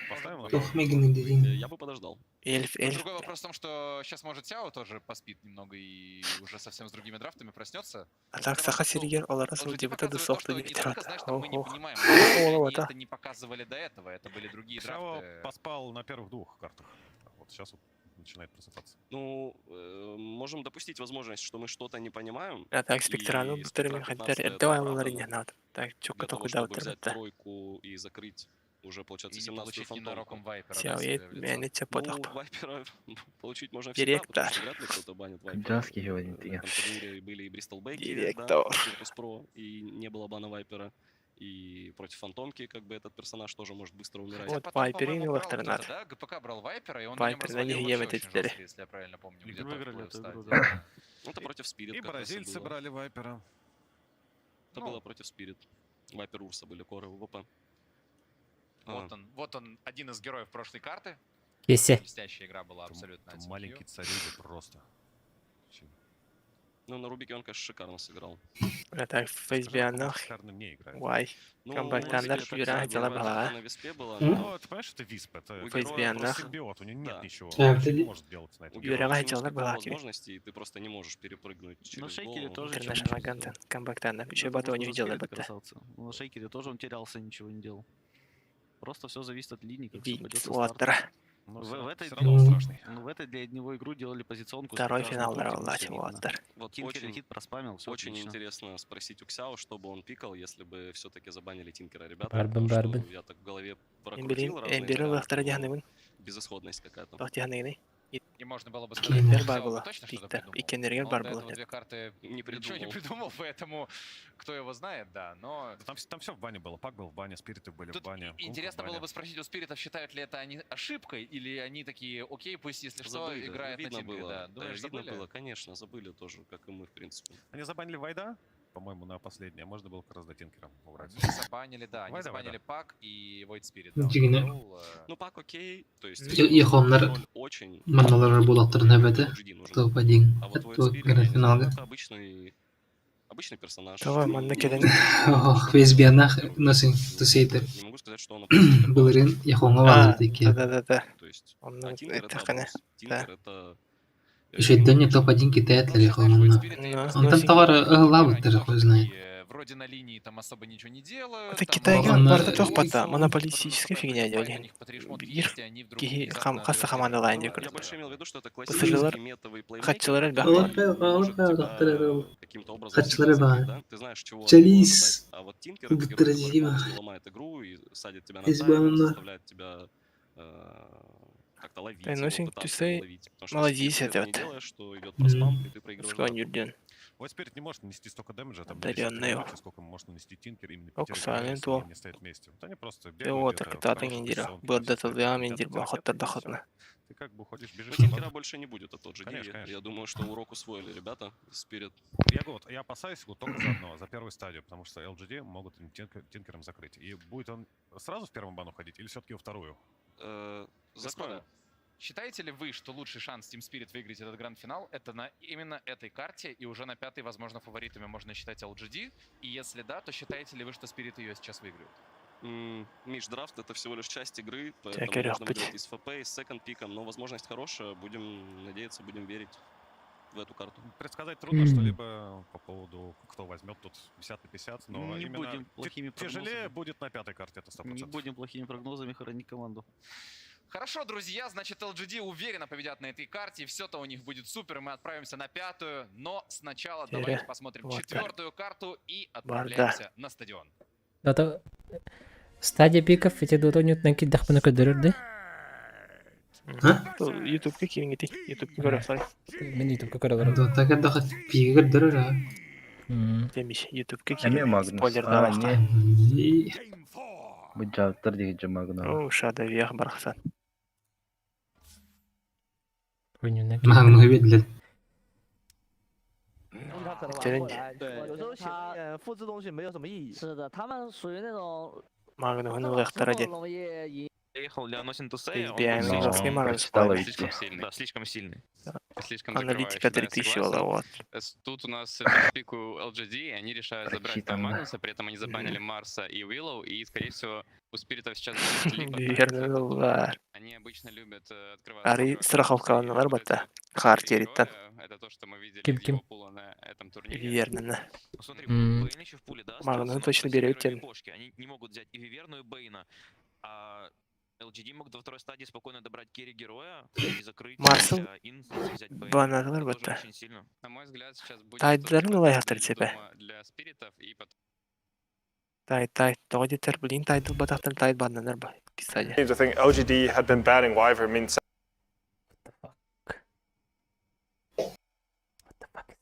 Поставим его? Тох Меган Дин. Я бы подождал. Эльф, Ну, эльф. другой вопрос в том, что сейчас, может, Сяо тоже поспит немного и уже совсем с другими драфтами проснется. А так Саха Сиригер, Олара LGD Султи, вот показывает это то, софт что не литерат. только, знаешь, там мы не Ох, понимаем, Олова, они да. это не показывали до этого, это были другие Ксяо драфты. поспал на первых двух картах. Вот сейчас вот начинает просыпаться. Ну, можем допустить возможность, что мы что-то не понимаем. А так спектрально, И повторим, спектра хотя 15 давай это Олари не оправдано. надо. Так, чё Для того, только чтобы да, взять да. тройку и закрыть уже, получается, И не 17-ю получить фантомку. ненароком вайпера. Сяо, да, я себе в лицо. меня тебя Ну, потах. вайпера получить можно всегда, Директор. потому что вряд ли кто-то банит вайпера. Канадский сегодня На ты. этом турнире были и Бристол Бэки, Директор. да, Virtus Pro, и не было бана вайпера. И против фантомки, как бы, этот персонаж тоже может быстро умирать. Вот Потом, Вайпер по-моему, и брал Альтернат. кто-то, да? ГПК брал вайпера, и он Вайпер, на нем на них развалил ем вообще это очень теперь. жестко, если я правильно помню. И где-то выиграли в эту игру, стадии. да. Это против Спирит И как раз бразильцы было. брали Вайпера. Это Ну. было против Спирит. Вайпер Урса были коры ВВП. Вот он, один из героев прошлой карты. Кесе. Блестящая игра была абсолютно. Там от маленький CQ. царюга просто. Ну, на Рубике он, конечно, шикарно сыграл. А так, в фейсбианах. Шикарно не играет. Вай. Ну, Комбат на Тандер, Виспе Юра, так дела первая была. атака на Виспе была. Ну, ты понимаешь, это Висп, это У герой героя просто нахуй. симбиот, у него нет Да. ничего. А, Он ты- не может делать на этом. Юра, Герой Вай, очень дела много была. возможностей, и ты просто не можешь перепрыгнуть через шейкере голову. тоже International контент. Комбат Тандер. Еще Это батова не можно видел, распилить, БТ. красавцы. Ну, на шейкере тоже он терялся, ничего не делал. Просто все зависит от линии, как всё пойдёт Винкс, со старта. Уотер. Но В этой всё равно он страшный. Ну, в этой для него игру делали позиционку. с Второй каждым финал пунктом, драла, всё видно. Уотер. Вот Тинкер очень, хит проспамил, все очень отлично. интересно спросить у Ксяо, чтобы он пикал, если бы все-таки забанили Тинкера, ребята. Барбен, потому что барбен. я так в голове Эмберин, прокрутил разные Эмберин, варианты, вахтара но дягнымын. безысходность какая-то. Бах дягныны. И можно было бы сказать, Киндер что бар всё, было. ты точно что-то Пикта. придумал? И Кеннерген Но бар до было. этого две карты Не ничего не придумал. придумал, поэтому кто его знает, да. Но Там все в бане было. Пак был в бане, спириты были тут в бане. интересно Кунг в было бане. бы спросить у спиритов, считают ли это они ошибкой, или они такие, окей, пусть если что, Забыли, играет на видно тимпе, было. да. Да, Думаешь, видно забыли? было, конечно, забыли тоже, как и мы, в принципе. Они забанили Вайда, по-моему, на последнее. Можно было как раз до Тинкера убрать. Они забанили, да, они Давай, давай, забанили Пак и Void Spirit. Ну, да, он дигне. ушел, Ну, Пак окей, то есть... Яхонлар роль очень... манналары булаттарын әбәді. LGD нужен. Топ один. А вот Void Это Spirit, я гранд не знаю, финалга. это обычный персонаж. Давай, Ну, манна ну, келен. Ох, Везбиянах nothing to say there. Не могу сказать, что он... Булырын яхонға А, валды теке. да. То есть... Он А Тинкер это это хане. образ. Тинкер это... Шейден не топ один китайтлер яхонына. Он там товары ылабы даже хуй знает. Вроде на линии там особо ничего не делают. Это там Китайга он, барда э, тохпата, у монополистическая фигня у делали. них по три шмотки Бир, есть, и они вдруг ки внезапно хаса хаманы выросли. лайнде Я көрді. больше имел в виду, что это Пассажирлар классический метовый плеймейкер, хатчылары который бәхмәр. может тебя Аллах, каким-то образом хатчылары всегда бәхмәр. закрыть, да? Ты знаешь, чего от него Чалис. ожидать. А вот Тинкер Тут это герой, который красиво. полностью ломает игру и садит тебя на Из таймер, банана. заставляет тебя как-то ловить Ты, его, nothing to пытаться say. его ловить. Потому что Молодец, если ты это не это. делаешь, что идет проспам, и ты проигрываешь. Скон юрден. Void Spirit не может нанести столько дэмэджа, там Одарённый. 10 мелочи, сколько может нанести Тинкер именно Оксана, если то. они не стоят вместе. Вот они просто Те бегают вот где-то, так тата хорошую гендира. позицию, Бу все дата стоят, дам где-то индир бу ракеты, хатта и да всё. хатна. Ты как бы ходишь, бежишь. Но потом- Тинкера больше не будет от OGD. Конечно, конечно. Я думаю, что урок усвоили ребята из Spirit. Я опасаюсь его только за одно, за первую стадию, потому что LGD могут им Тинкером закрыть. И будет он сразу в первом бану ходить или все-таки во вторую? Закроем. Господа, считаете ли вы, что лучший шанс Team Spirit выиграть этот гранд-финал это на именно этой карте, и уже на пятой, возможно, фаворитами можно считать LGD? И если да, то считаете ли вы, что Spirit ее сейчас выиграют? Миш, драфт это всего лишь часть игры, Так, поэтому Орёх, можно будь. выиграть и с ФП, и с секонд пиком, но возможность хорошая, будем надеяться, будем верить в эту карту. Предсказать трудно что-либо по поводу, кто возьмет тут 50 на 50, но Не именно будем плохими тяжелее прогнозами. будет на пятой карте, это 100%. Не будем плохими прогнозами хоронить команду. Хорошо, друзья, значит, LGD уверенно победят на этой карте, и все-то у них будет супер, мы отправимся на пятую, но сначала Теперь давайте посмотрим вот так. четвертую карту и Барда. отправляемся на стадион. Дата стадия пиков эти дото ньютнан киддах бана көдөрөрдү. YouTube ке киңити. YouTube ке көрө сай. Мен ютубка көрөлөр. Дотага даха пигер дөрөр. Демиш, YouTube ке Эми киң. Магнус. Спойлер А, да бака. не. Бұл жауаптар деген же Магнус. О, шада вех бархсан. Магну видлет. 对，有时候复制东西没有什么意义。是的，他们属于那种 Магну хуну вехтаради. 容易 Приехал для Nothing to Say, он Избиаем слишком- жесткий Магнус. слишком сильный. Да, слишком сильный. Слишком Аналитика закрывающий, да, 3000 согласен. вот. Тут у нас пику LGD, и они решают забрать там Рассчитано. Магнуса, при этом они забанили Марса и Уиллоу, и, скорее всего, у спиритов сейчас будет либо Верно, ла. они обычно любят открываться. Ари страховкаланылар бата. Хартериттан. Это то, что мы видели Ким- из ким? его пула на этом турнире. Верно. Ну, смотри, М. Бэйн еще в пуле, да? Магну остался, но точно все берет герои тем. кошки. Они не могут взять и Виверну, и Бэйна. А LGD могут во второй стадии спокойно добрать керри героя и закрыть Марсел инстанс, взять Бэйна. банадылар Это тоже бата. очень сильно. На мой взгляд, сейчас будет Тайдыларын только улай для хактар тепе. дома для спиритов и потом Тай, тоди терблин тайдыл батактар тайд банданар ба. Кисади. I think LGD had been banning Wyvern means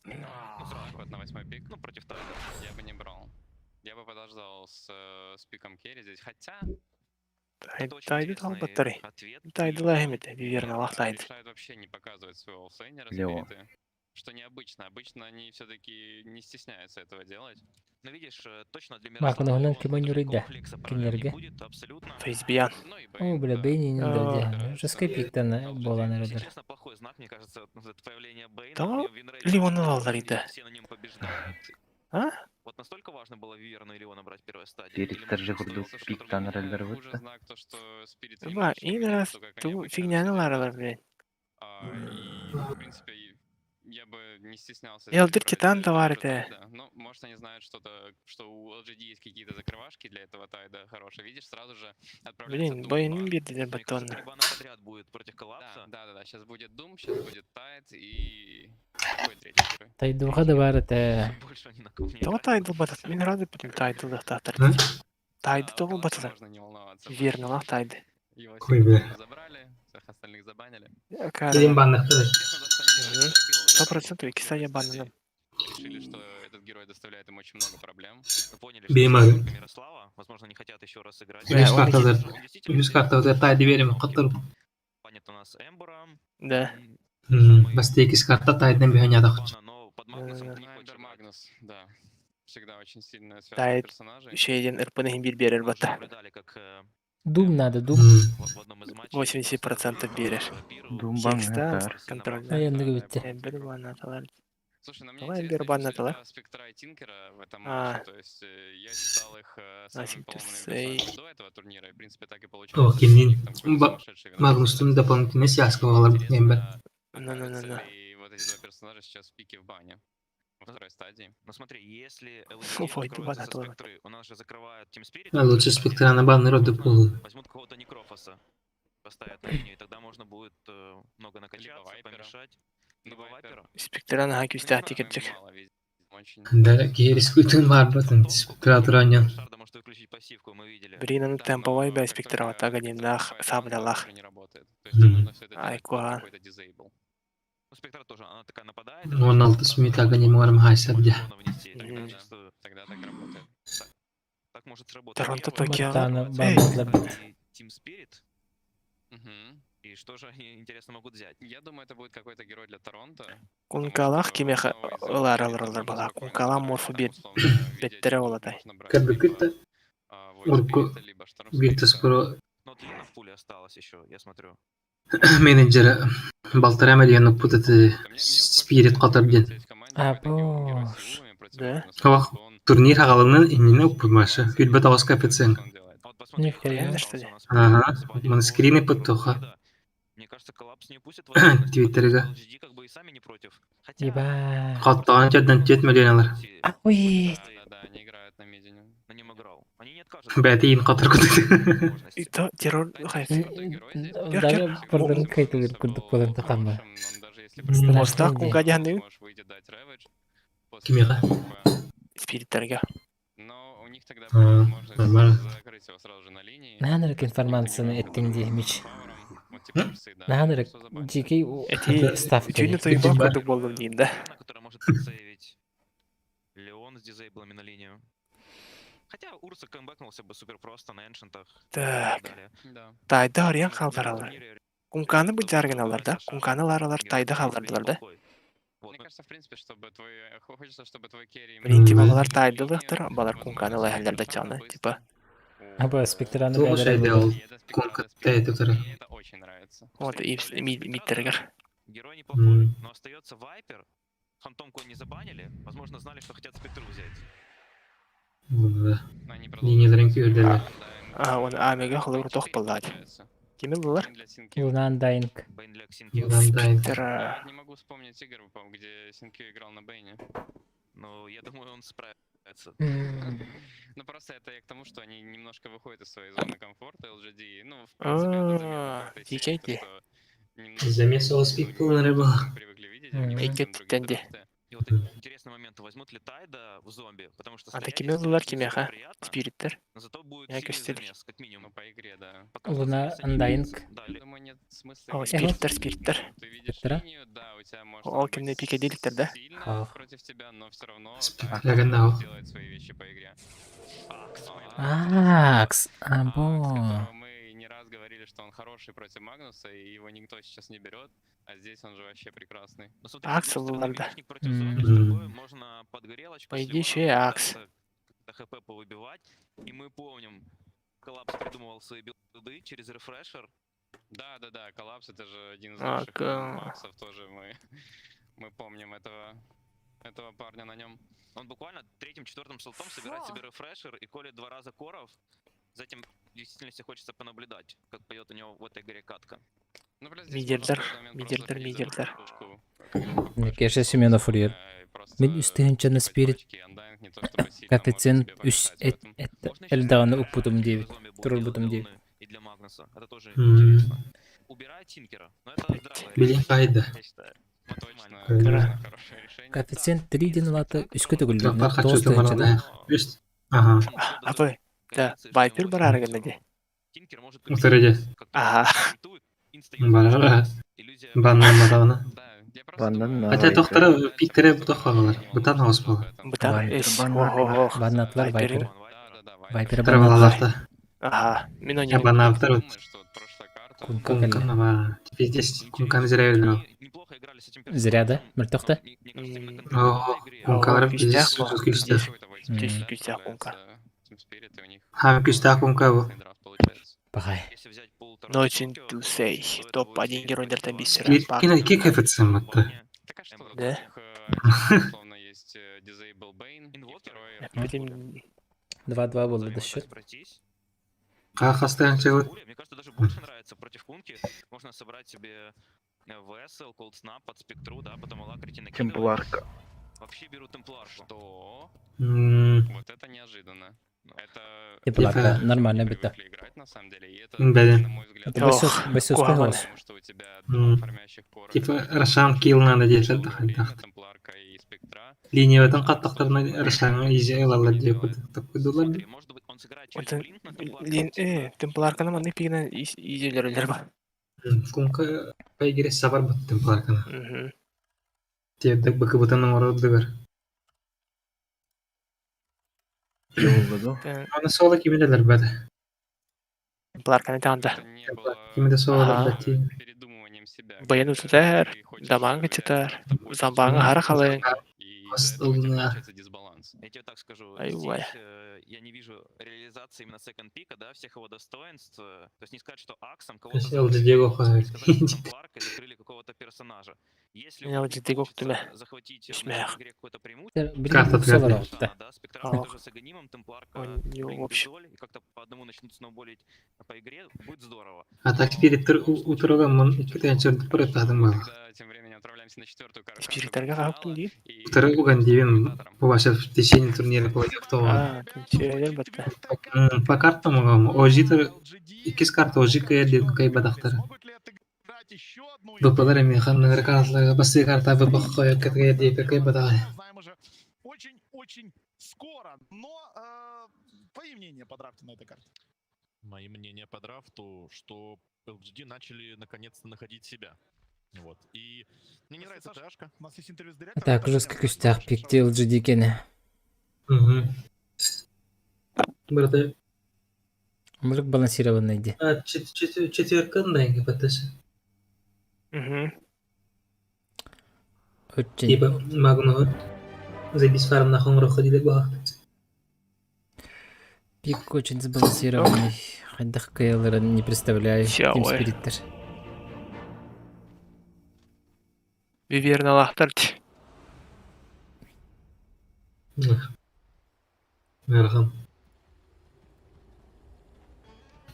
ну, сразу ход на 8-й пик, ну, против Тайда я бы не брал. Я бы подождал с пиком керри здесь, хотя Это очень Тайды интересный талбаттары. ответ. Тайдыла хемете. Виверна лахтайд. решают вообще не показывать своего оффлейнера Лево. спириты, что необычно. Обычно они все-таки не стесняются этого делать. Но видишь, точно для Магну Мирослава хунан Леон кимон даже юридда. комплекса проблем не Кинерге. будет абсолютно. Фейсбиян. Ну и О, Бэйн, бля, да. Бейни не А. дойдя. Жесткий пиктен была Если народа. честно, плохой знак, мне кажется, вот это появление Бэйна. Да, у него винрейт Леон очень Лаллар хороший, иде. все на нем побеждают. А? Вот настолько важно было Виверну и Леона брать в первой стадии. Фериктер же может, курдук что-то пиктан другое? релдер Хуже бутта. знак то, что спириты Ба, имеют, что ин выиграть, раз то, как они ту обычно фигнянылар распределяют. алар, блядь. И, в принципе, я бы не стеснялся. Элдер здесь брать, Титан товар уже это. Тайда. Ну, может, они знают что-то, что у LGD есть какие-то закрывашки для этого Тайда хорошие. Видишь, сразу же отправляется Блин, Doom Бэйн 2. бедный Мне кажется, батон. 3 бана подряд будет против коллапса. Да. Сейчас будет Doom, сейчас будет Тайд и... Какой третий герой? Тайдуха да барате. Больше они на кого не Того играют. тайдыл батат. Мен разы бүтін тайдыл дақтар. А? Тайды Да, тоғыл Коллапса батат. можно не волноваться. Верно лах тайды. Его Кой себе бля. забрали, все всех остальных забанили. Один банных, кстати. Честно, даже 100% киса я банным. решили, что этот герой доставляет им очень много проблем. Мы поняли, Беймар. что Мирослава, возможно, не хотят еще раз играть. Yüz он kartadır. Он действительно Yüz kartadır. Taydı verim katır. банит у нас Эмбера. Да. Баста ikisi kartta taydan bir hanya da. Но под Магнусом ты не хочешь Эмбер играть. Магнус, да. Всегда очень сильная связка Тайд персонажей. şeyden ırpını bir verir Мы уже bata. наблюдали, как Дум надо, дум. в одном из матчей 80% verir. Думбан Текста это. контрольда. Аяндыгы битти. Эмбер банаталар. Слушай, на мне Давай интересно Эмбер лично банаталар. Спектра и Тинкера в этом А. матче. То есть я считал их самыми Nothing to поломанными say. персонажами до этого турнира. И, в принципе, так и O получилось. kendin У них там какой-то сумасшедший виноград. Magnus'un doполнительный связка var Ember. Окажется Ну-ну-ну-ну. ли вот эти два персонажа сейчас в пике в бане? Во второй стадии. Но смотри, если Ой, LGD откроется со банат, ладно. спектры, у нас же закрывают Team Spirit. А лучше спектра на банный рот допол. Возьмут какого-то Некрофоса, поставят на линию, и тогда можно будет много накачаться, Вайпера. помешать. Либо Вайпера. Спектран hangi Ну, üstü не attık знаю, edecek. Мало видеть. Очень. Да, рискуйтun var batın. Spektra duranyan. Шарда может выключить пассивку, мы видели. Birinin Да, tempovой но бе как спектра только ataga спектра нах покупает sablялах. бан, уже не работает. То есть нужно все это Ай, делать под куан. какой-то disable. Ну, Спектра тоже, она такая нападает. 16 смит агоним уарым хайсабдя. Мгм. Тогда так работает. Так может сработать. Торонто Первый, Токио. Ботана Эй. банатлар. и Team Spirit. Мгм. И что же они, интересно, могут взять? Я думаю, это будет какой-то герой для Торонто. Kunkalах kime ılar alırlar bala. Kunkala morfu bir bettere oladay. Кабыкыта Урку Virtus Pro Но Тлина в пуле осталось еще, я смотрю. менеджері Балтарама деген путаты Spirit қатырден. Да? О, турнир ағалынан иніне ұппылмашы. Хүлбет ауыз капецен. А вот посмотри, Нихуя. Реально, что ли? Ага, мон скрины подтоха. Мне кажется, коллапс не упустит возможность. Твиттерге. потому что LGD как бы и сами не против. Хотя... Еба. Қаттаған жерден 7 миллион алар. Ой. Да, они играют на медине. На нем играл. Они не откажут. Бәті ең қатыр күтті. возможности. И то террор хайф. Дагы бұрдырын кайтылыр күрдік болан тақанба. Мостақ кунгадяны. Кимеға? Спириттерге. Но у них тогда А, будет возможность нормально. закрыть его сразу же на линии. Нәнірік информацияны әттіңде меч. Пауэром. Вот теперь часы, да. Нәнірік Что забанят? жеке Эти ставка. Üçüncü toyba kurduk болдum дейін да. Леона, которая может подсейвить. Леон с дизейблами на линию. Хотя Урса камбэкнулся бы супер просто на эншентах. Так. Да. Тайда арыян қалдар алар. Кунканы бұл жаргын алар да. Кунканы ларалар тайда қалдардылар да. Мне кажется, в принципе, чтобы твой... Хочется, чтобы твой керри... Блин, типа балар тайда лыктыр, балар кунканы лайхалдарда чаны. Типа. Аба спектраны Сол бәдірі жайда бұл. ол конкат тәйті Это очень нравится. Вот и миттергер. Герой неплохой, но остается Вайпер. Фантомку не забанили. Возможно, знали, что хотят спектру взять. Они Линияларын көрділер. А, он амега хлор тох баллад. Кими булар? Лунан дайнг. Бейн для Ксинки. Спектра. Не могу вспомнить игру, где Синкью играл на Бейне. Но я думаю, он справится. Ну просто это я к тому, что они немножко выходят из своей зоны комфорта, LGD. Ну, в принципе, это заметно по этой серии, Тикайте. что немножко, Замес ол спик пулнары был. привыкли видеть, они выходят на Эйкет другие тенде. драфты. И вот интересный момент. Возьмут ли Тайда в зомби? Потому что А стоять такими здесь булар будет кимеха. приятно, Спириттер. но зато будет Я сильный костель. замес, как минимум. Ну, по игре, да. Луна Андайнг. Да, Я думаю, нет смысла... О, играть. спириттер, спириттер. Ты видишь Спектра? линию, да, у тебя может О, быть кемне пикаделиктер, да? сильно Ах. против тебя, но все равно Ягодного. делает свои вещи по игре. Акс. Акс, Або. которого мы не раз говорили, что он хороший против Магнуса, и его никто сейчас не берет, а здесь он же вообще прекрасный. Но смотри, с Акс одной стороны, Луларда. мечник против зомби, с Мгм. другой можно под горелочку. По если идее, можно, еще и Акс. пытаться как-то ХП повыбивать. И мы помним, Коллапс придумывал свои билды через рефрешер. Да, коллапс это же один из А, лучших ка- максов тоже мы помним этого парня на нем. Он буквально третьим-четвертым слотом собирает себе рефрешер и колет 2 раза коров. Затем в действительности хочется понаблюдать, как пойдет у него в этой игре катка. Ну, бля, здесь Мидердер, можно в какой-то момент мидердер, просто влезать мидердер. в ловушку, Мне кеше Семенов урьер. и просто Мен үстігінчені типать спирит пачки, Undying не то чтобы сильно может коэффициент себе үс помешать в этом. Можно еще элдағаны добавить, ұппутым что 9. зомби будет Турул делать бутым для 9. Луны и для Магнуса. Это тоже Мгм. интересно. Убирает Тинкера, но это здравое Билин решение, кайда. я считаю. Ну, точно, Нормально. точно хорошее решение. Коэффициент 3-ден латы үскі түгіл Жоққа бейді. хочу Тоғыз тегінші да? томарада. Just. Ага. Апы, да, Вайпер бар арган наде. Тинкер может Утырыды. как-то Ага. интуит, Барара. Иллюзия... Баннан батавына. Да, я просто Баннан думаю, на Хотя тоқтары пиктере бұтақ қалалар. Бұтан ауыз балы. Бытар Вайпер, эс. Баннан. Баннатлар Вайпер. Вайпер Тары баннатлар. балаларда. Ага, мен Я ойнаймын. баннаптар вот. Что вот прошлая карта... Кунка кәлі. Кунканы ба. Типа здесь кунканы зря вердім. неплохо играли с этим Зря, да? персонажем, Мертвых-то? но мне кажется, именно М, контроль этой игре- Кункалар О, здесь кистях сөз бұл. кистях. Кистях кунка. Хам кистах кунка бұл. Пахай. Если взять пул Nothing Токио, to say. то это Топ-1 будет геройдерден типа бисері. Ки кайфетсің бұтты. Так а что, Да? у них, условно, есть Disable Bane, и Инвокер. второй... Білем, 2-2 болды да счет. Пройтись. Қақастан чығылы. Буря, мне кажется, даже больше нравится. Против Кунки можно собрать себе ВСЛ, Cold Snap под спектру, да, потом Алакрити накидывать. Темпларка. Вообще беру темпларку. Что? Ммм. Вот это неожиданно. Это... Тепларка, нормально бita. привыкли играть, на самом деле, и это, Бәле. на мой взгляд, Это Басиос Куаган. Пегос. потому что у тебя два фармящих кора. Типа Рашан килл надо делать тахтах. Темпларка и Спектра. Линия ватан қаттақтарына Рашан иже алалар деп қойдулар. Смотри, может быть, он сыграет через Онтан блинк на темпларку. темпларканы маны пигінен изелерлер ба. Кунка пайгере сабар бұттым пларкана. Мгм. Тевдік бұқы бұтанның орудығыр. Жолгоду. Аны сола кемелелер бәді. Темпларканы тағында. Не было Кемеде солалар Ага. бәді. передумыванием себя. Баян утутар, дамаңы чытар, замбаңы хара қалайын. И Остылына. получается дисбаланс. Я тебе так скажу, Ай-вай. здесь я не вижу реализации именно секонд пика, да, всех его достоинств. То есть не сказать, что Аксом кого-то Сейчас LGD завалили, ходит. не сказать, что Темпларкой закрыли какого-то персонажа. Если Я у LGD них получится күтіме. захватить в Смех. нашей игре какое-то преимущество, Карта Солар ответ. алды. да, спектра Ох. тоже с аганимом, Темпларка, Ой, не, Блинк вообще. Бизоль, и как-то по одному начнут сноуболить по игре, будет здорово. А так спириттер утырған мұн ikkiten çördü пыры тағдың балы. Когда тем временем отправляемся на четвертую карту. Спириттерге қалып değil. И Утыры уған девен бубаша в течение турнира полетев то. А, тенчелер бітті. По картам угам. Ожитер иккис карта ожи кайден кай бадақтары. Бапалар эми ханнагыр картларга бассы карта бабак коя кетке дейп кай бадагы. Знаем уже очень скоро. Но твои мнения по драфту на этой карте? Мои мнения по драфту, что LGD начали наконец-то находить себя. Вот. И мне не нравится ташка. У нас есть интервью с директором. Так, жестко күстәк пикте LGD екен. Burada Мужик балансированный иде. четверкандай гипотеза. Мгм. Очень. Типа Магнур. Забис фарм на хомро ходили ба. Пик очень сбалансированный. Хайдах Кейлера не представляю. Всё, Тим ой. Спириттер. Виверна лақтырды. Мерхам.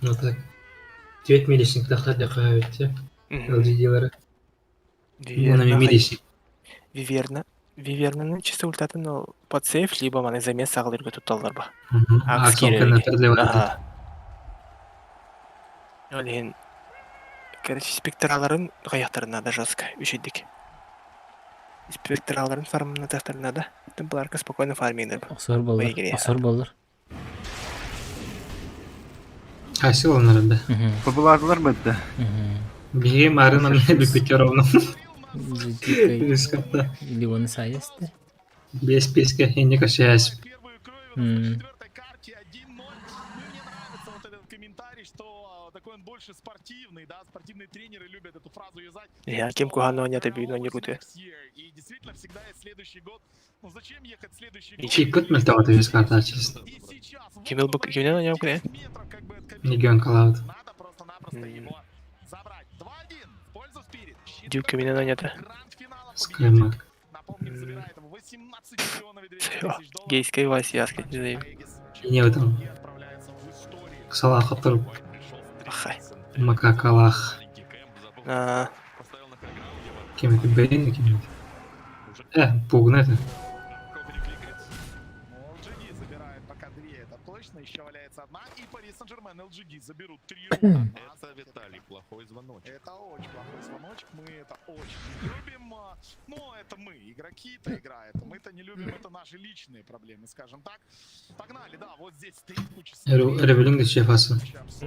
Ну так. 9 милишник тахта дякають. LGD-лары. Мунами милишник. Вивернаны чисто ультаты, но под сейф, либо маны замес сағылырға тұтталдар ба. Аксон кана перделевать. Ага. Олен. Короче, спектраларын қаяқтарына да жестко, үшедік. Спектраларын фармына тақтарына да. Темпларка спокойно фармингдер. Осор болар. игре. Осор болар. Хасил онлары да. Популарлар бітті. Биге марынан бипите ровно. Рискатта. Ливоны саясты. Без писка и не кашаясь. Такой он больше спортивный, да, спортивные тренеры любят эту фразу юзать. Я кем кугано не отобью, но не руты. И действительно всегда есть следующий год. Ну зачем ехать в следующий год? И кот мельтовато весь карта чисто. Кемел бы кемел на него куда? Нигион Клауд. Надо просто-напросто его забрать. 2-1 в пользу Спирит. Дюк кемел на нет. Скаймак. Напомним, забирает его 18 миллионов и 200 Все. тысяч долларов. Гейская васяска. И не в этом. Салах оторв. Ахай. Макакалах. А, Кем это Бейн, кем это? Пугнет. LGD забирает пока 2, это точно. Еще валяется одна. И Пари Сен-Жермен LGD заберут 3. Это Виталий, плохой звоночек. Это очень плохой звоночек. Мы это очень не любим. Но это мы. Игроки-то играют. Мы-то не любим. Это наши личные проблемы, скажем так. Погнали, да, вот здесь 3 кучи. Ревелинг шефаса. Сейчас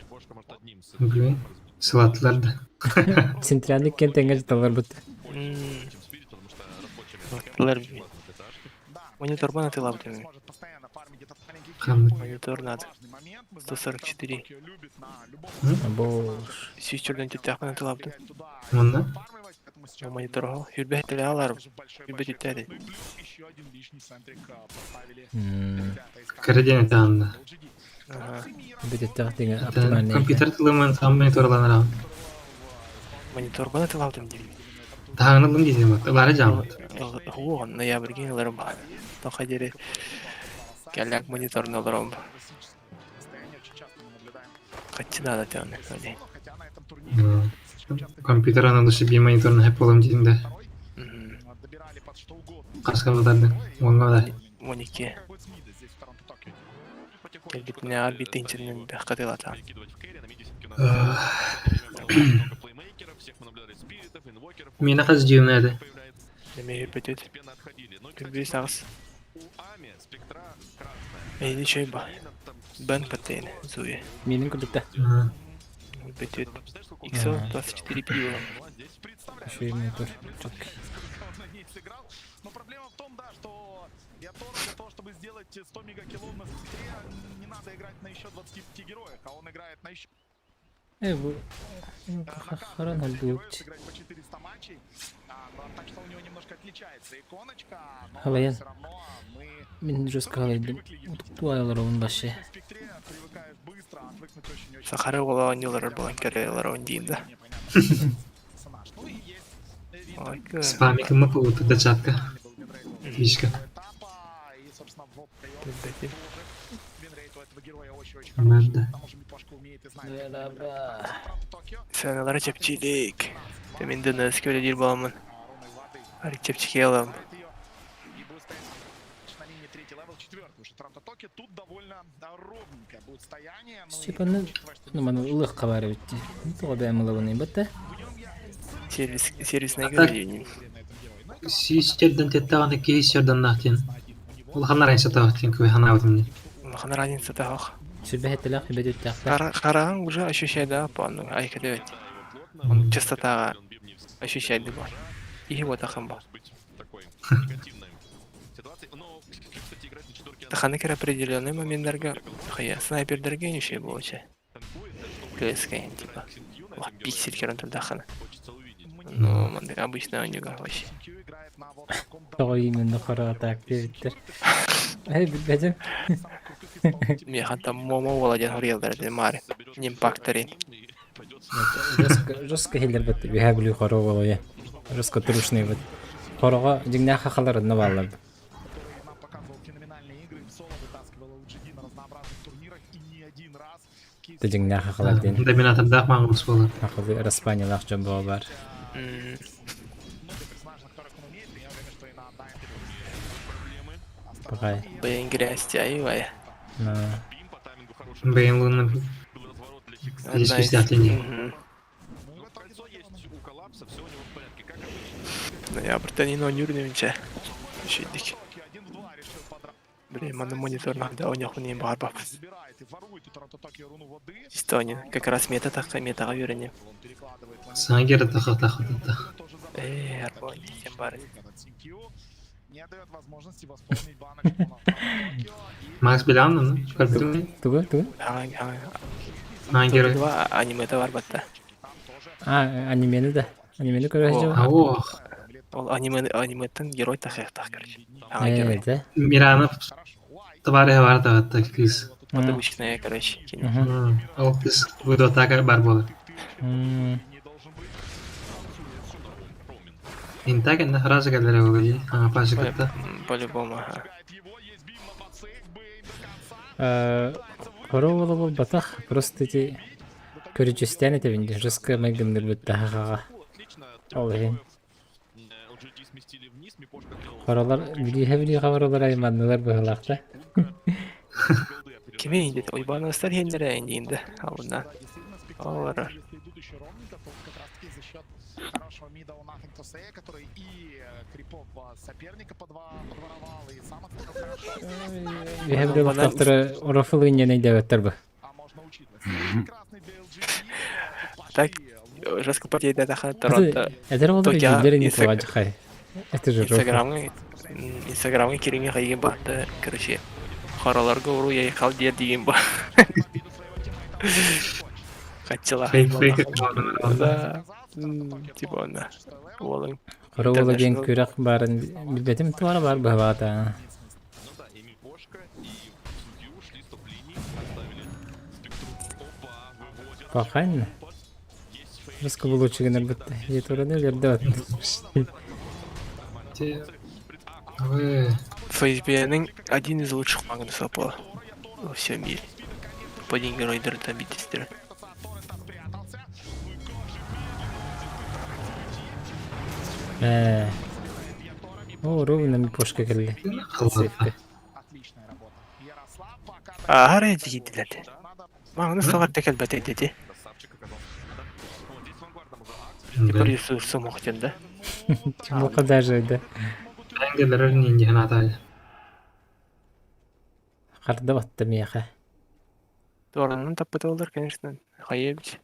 бошка может одним с Блин. Сылаттылар да. Синтрианник кентеңге жыталар бут. Ноттылар бе. Монитор бана тылап деме. Монитор надо. 144. Бо. Сүйчөрдөн тетек бана тылап да. Онда? Монитор ал. Хүрбәттеле алар. Хүрбәттеле. Креден тағында. Бедеттақ деген оптимальный. Компьютер тылымын там мониторланыр. Монитор бана тылап деме. Тағынылым дейсің бат. Лары жамыт. О, ноябрьге аларым бар. Тоқа дере. Кәләк мониторны аларым. Качы надо тәне. Компьютер аналышы би мониторны хеп болам дейсің да. Қасқабылдарды. Онға да. 12. Келбетіне арбиты интернет қатылата. Мені қыз жеуін әді. Деме үрбетет. Үрбе сағыз. Әйді чөй ба. Бән паттайын, зуе. Менің күлікті. Үрбетет. XO 24 пиво. Еще и монитор. Но проблема в том, да, что для того, чтобы сделать 100 мегакилов на спектре, не надо играть на еще 25 героях, а он играет на еще... Bu Харан Альбиут. Играть по 400 матчей, так что у него немножко отличается иконочка, но Халаян. все равно мы... Мен жестко қалайдым. Туайлар он башы. В спектре привыкаешь быстро, отвыкнуть очень-очень... Сахары ола онилар болан кәрелер он дейінді. Спами кімі пұлыты да чатка. Вишка. Мәрді. Сәнелері чепчилік. Төменді нәс көлі дел боламын. Арик чепчике алам. Тут довольно ровненькое будет стояние. Степаны, ну, мана улық қабары бітті. Тоғда әмілі бітті. Сервисіне көрейін. Сүйістерден теттағаны кейістерден нақтен. Ол қанар айнса тағықтен көй хана өтімді. Қанар айнса тағық. Сүрбәхеттілік бәді өттіқтар. Қарағын уже ощущайды апаның айкады өт. Он частотаға ощущайды бар. И вот ақын бар. Таханы кер определенный моменттарға қая снайпердерге неше болча. КСК типа. Пиксель керен тұрды ақаны. Ну, мандай обычно у него вообще. Тоғы именно қара атак бейттер. Білбәдім. Мен хатта момо оладен хорелдерді мари. Немпакторин. Жестко хелдер бітті. Беға білі қара олая. Жестко тұрушный біт. Қораға жіңнә қақалар одна баллар. Ты жіңнә қақалар ден. Доминатордақ маңымыз болар. Ақылы распанилақ жабуға бар. Пағай. Бәйін грязь ай. Бәйін луны. Дискусиятление. Я братанин он юрневича. Щитник. Блин, мана мониторнах, да, у них не барбап. Стонин, как раз мета такая мета юрне. Сангер тахата. Арбон, тем барин. Не дает возможности восполнить баночку. Макс Белян, Туга? Сангер. Аниме-то барбатта. Анимені да. Анимені көрәш жау. Ох. Ол аниметтен герой тахаяқтақ, короче. Да? Миранов товары бар тағатта кіз. Подобычная, короче. Ол кіз выдотаға бар болар. Интаген на разы кәлері оғылы. Аңа пашы кітті. По-любому. Қора олы бол батақ. Просто те көрічестен етебінде. Жысқы мәгімдер бітті ағаға. Ол ең. Қаралар, білі қабаралар аймадылар бұғылақта. Кеме енді? Ойбаныстар ендері әйінде. Алында. Олар. Хорошего мида у Nothing to Say, который и крипов соперника подворовал, и сам отходил хорошо. Я говорю, автора Орофлы не найдет бы. А можно учитывать. Прекрасный для LGD. так жестко потейді тақа тұрады. Әдір олар Токио үйдері не Инстаг- туады қай. Это же жока. Инстаграмға кереңе қайген барды, короче. Қараларға ұру яй қал дер деген ба. Қатчыла Фейк. да. Типа онда. Олың. Қыры олы ген көрек барын білбетім туары бар бұғата. Ну да, и Мипошка, и судью ушли с топ-линии, оставили спектру. Опа, выводят. Бақайын. Есть фейк. Рысқы бұл өчігінер бұтты. Ет ұрады верді өтті. ФСБ-ның один из лучших магнусов во всем мире. По деньги Ройдер там битистер. О, ровно Мипошка келді. Сейфке. Ағар әді еділеді. Магнус сағат тәкел бәт әдеді. Красавчик оказался. Вот здесь вангвардом уже акция. Бір ресурсы мұқтен да. Чумоқа даже да. Әңгелер нендеген атайды. Қарды батты мияқа. Торанын таппыты олар, конечно. Хайебіч.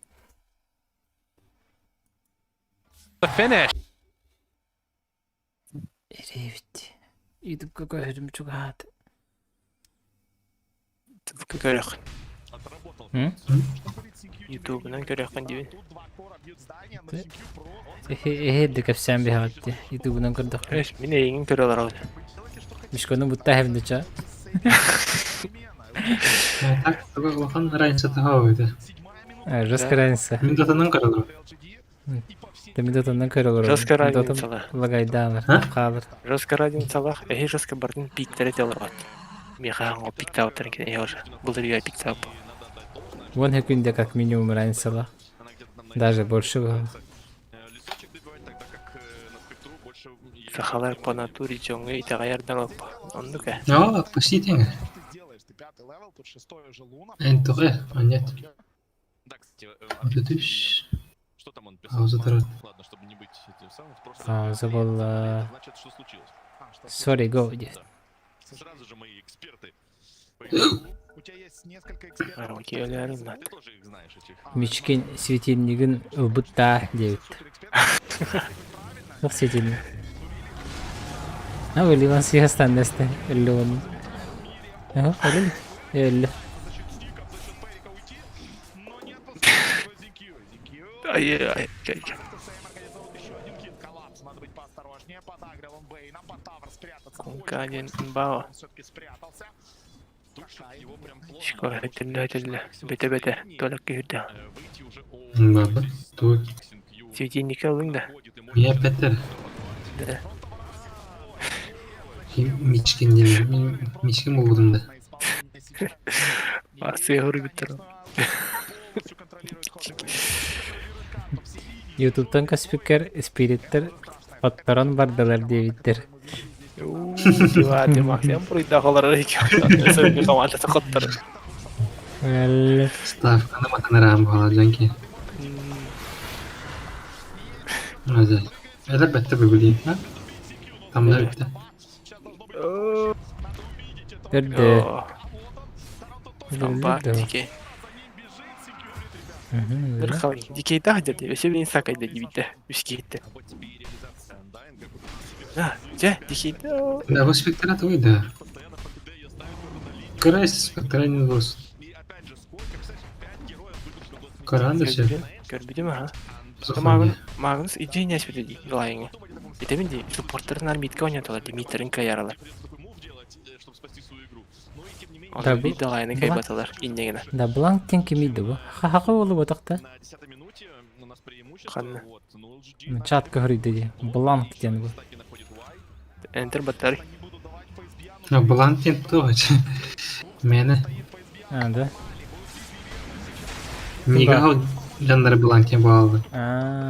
Еревітті. Ютубқа көйірім чуғады. Тіпкі көрек. Отработал. Ютубынан көрекқан дейбін. Эхедді көпсен бейхатты. Ютубынан көрдіқ. Мен еңін көрі олар алды. Мишконың бұтта әвінді ча. Так, оған раньше тағауыды. Жестко разница. Мен датаның қаралыр. Темидотандан көрі Жестко разница. Лагайдалар. Қалыр. Жестко радион салақ, әйе жестко бардың пиктер әте олар бат. Мен қағанға пикта өттірін кен әйе уже. Бұл дұрға пикта өп. Вон секунде как минимум разница. Даже больше было. Листочек добивать, тогда как на спектру больше... Сақалар по натуре жоңғы итаға ярдан өп. Онды ка. О, почти теңі. Ән тұғы, нет. Да, кстати, Өтүш. что там он Пауза тұрады. Ладно, чтобы не быть этим самым, просто... Пауза была. Значит, что случилось? Sorry, go. Сразу же мои эксперты. У тебя есть несколько экспертов. Арваки өләрін Ты нат. тоже их знаешь, этих. Мичкен светильнигін ұлбытта девит. Жоқ светильник. А өлі ван сиястан дәсті. Өлі он. Ага, өлі. Өлі. Ай-яй-яй. Конкаден бао. Его прям плохо. Шко әтілі. Бәті-бәті. Толық күйірді. Выйти уже Бабы, тут. Светильник алдың да. Мен пәттер. Да. Мичкен деймін. Мен мичкен болдым да. Асы ғыры біттір. Ютубтан каспикер, спириттер, паттаран бардалар девиттер. Дивати Максим пройда қалар екен. Сөйгі қаматасы қоттыр. Әлі. Ставканы матанарам бағалар жанки. Азай. Әлі бәтті бүгілейін, ха? Тамда бітті. Көрді. Самба, дикей. Бір қалай. Дикей тағы деді. Өсе білін сақайды дебейді. Үске етті. Жа, дикей. Да, вы спектра твой, да. Крайс спектра не босс. Каранда все. Көрбіді ма? Захуя. Магнус иди не аспеди лайыңы. Битемин ди суппортерын армитка ойнаталар, Димитрин каяралар. Да, Бит лайны кайбаталар иннегене. Да, бланк тен кемейді бұл. Хақы олы бұтақты. Қанны. Чатқа хүрейді де. Бланк тен бұл. Энтер баттар. А Блантин точно. Мені. А, да? Неге ау жандар Блантин бағалды.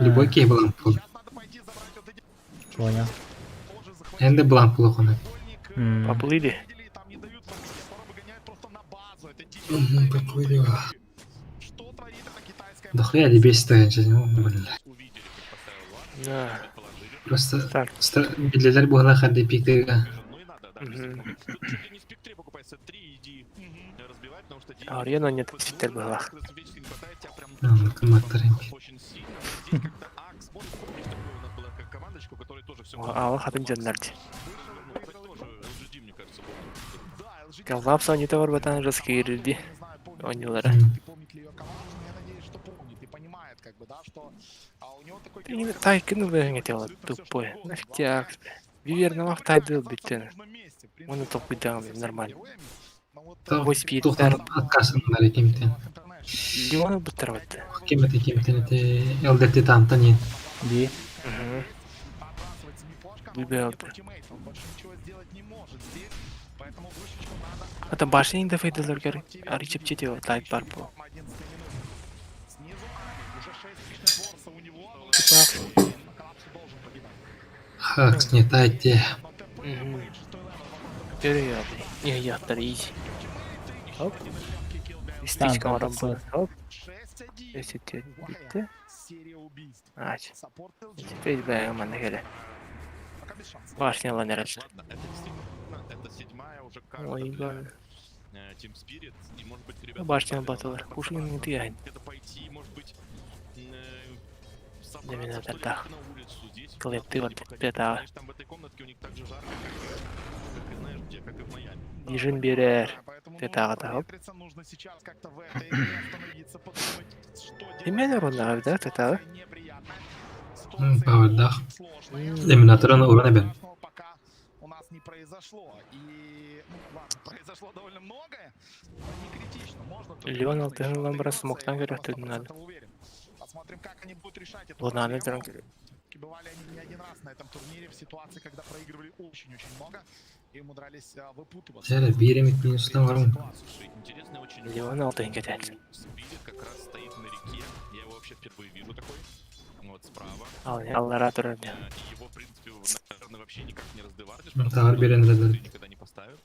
Любой кей Блант бұл. Понял. Енді Блант бұл оқыны. Поплыли. Поплыли. Дохуя ли бесит блин. Просто билелер бұғала қарды пиктігі. Ария, но нет свитер была. Комментарий. очень сильно. Здесь как-то Акс, может, помнишь, такую у нас была как командочка, у которой тоже все Ал хатын жандарди. тоже LGD, мне кажется, был. Коллапса не товар батан раскирди. Онюлары. Ты не тайкину выгнетела, тупой. Нафиг тебя Акс, бля. Виверна махтайдыл биттен. Он топ бидам, нормально. Ой, спирттер. Отказ на кемтен. Лимона бутырватты. Кемтен это Элдер Титан тани. Ди. Выбелты. Это башня не дофейдалар гер. Аричеп четева тайт парпо. Хакс не тайте. Вперед. Не, я тарись. Оп. Стан Истичка там работает. Оп. Если ты битте. Ач. Теперь бэм манагеля. Башня ланерачт. Ладно, это действительно, это седьмая уже карта Ой, для ладно. Team Spirit, и может быть ребята... Башня батлер. Пушин не тягань. Где-то пойти, может быть, собраться, Доминатор, что ли, да. выйти на улицу. Здесь Клэп, ты не вот походить. пятая. Знаешь, там в этой комнатке у них так же жарко, как и знаешь, где, как и в Майами. Ежин берер. Пятагата, оп. Именно ронда, да, пятага? Павардах. Доминатора на уровне. У нас не произошло. И, ну, ладно, произошло довольно многое, но не критично. Можно тут Леонел, еще ты же отыграться, наброс смог и там я говорить, на ты надо. 100% уверен. Посмотрим, как они будут решать эту Вот надо, проблему. дранг. Бывали они не один раз на этом турнире в ситуации, когда проигрывали очень-очень много и умудрялись выпутываться. Сейчас берем минус на ворон. Слушай, интересный очень... Леонел, ты не хотят. Спирит как раз стоит на реке. Я его вообще впервые вижу такой. Вот справа. Алларатор. И его, в принципе, наверное, вообще никак не раздевардишь. Ну, товар берем, да. Никогда не поставят.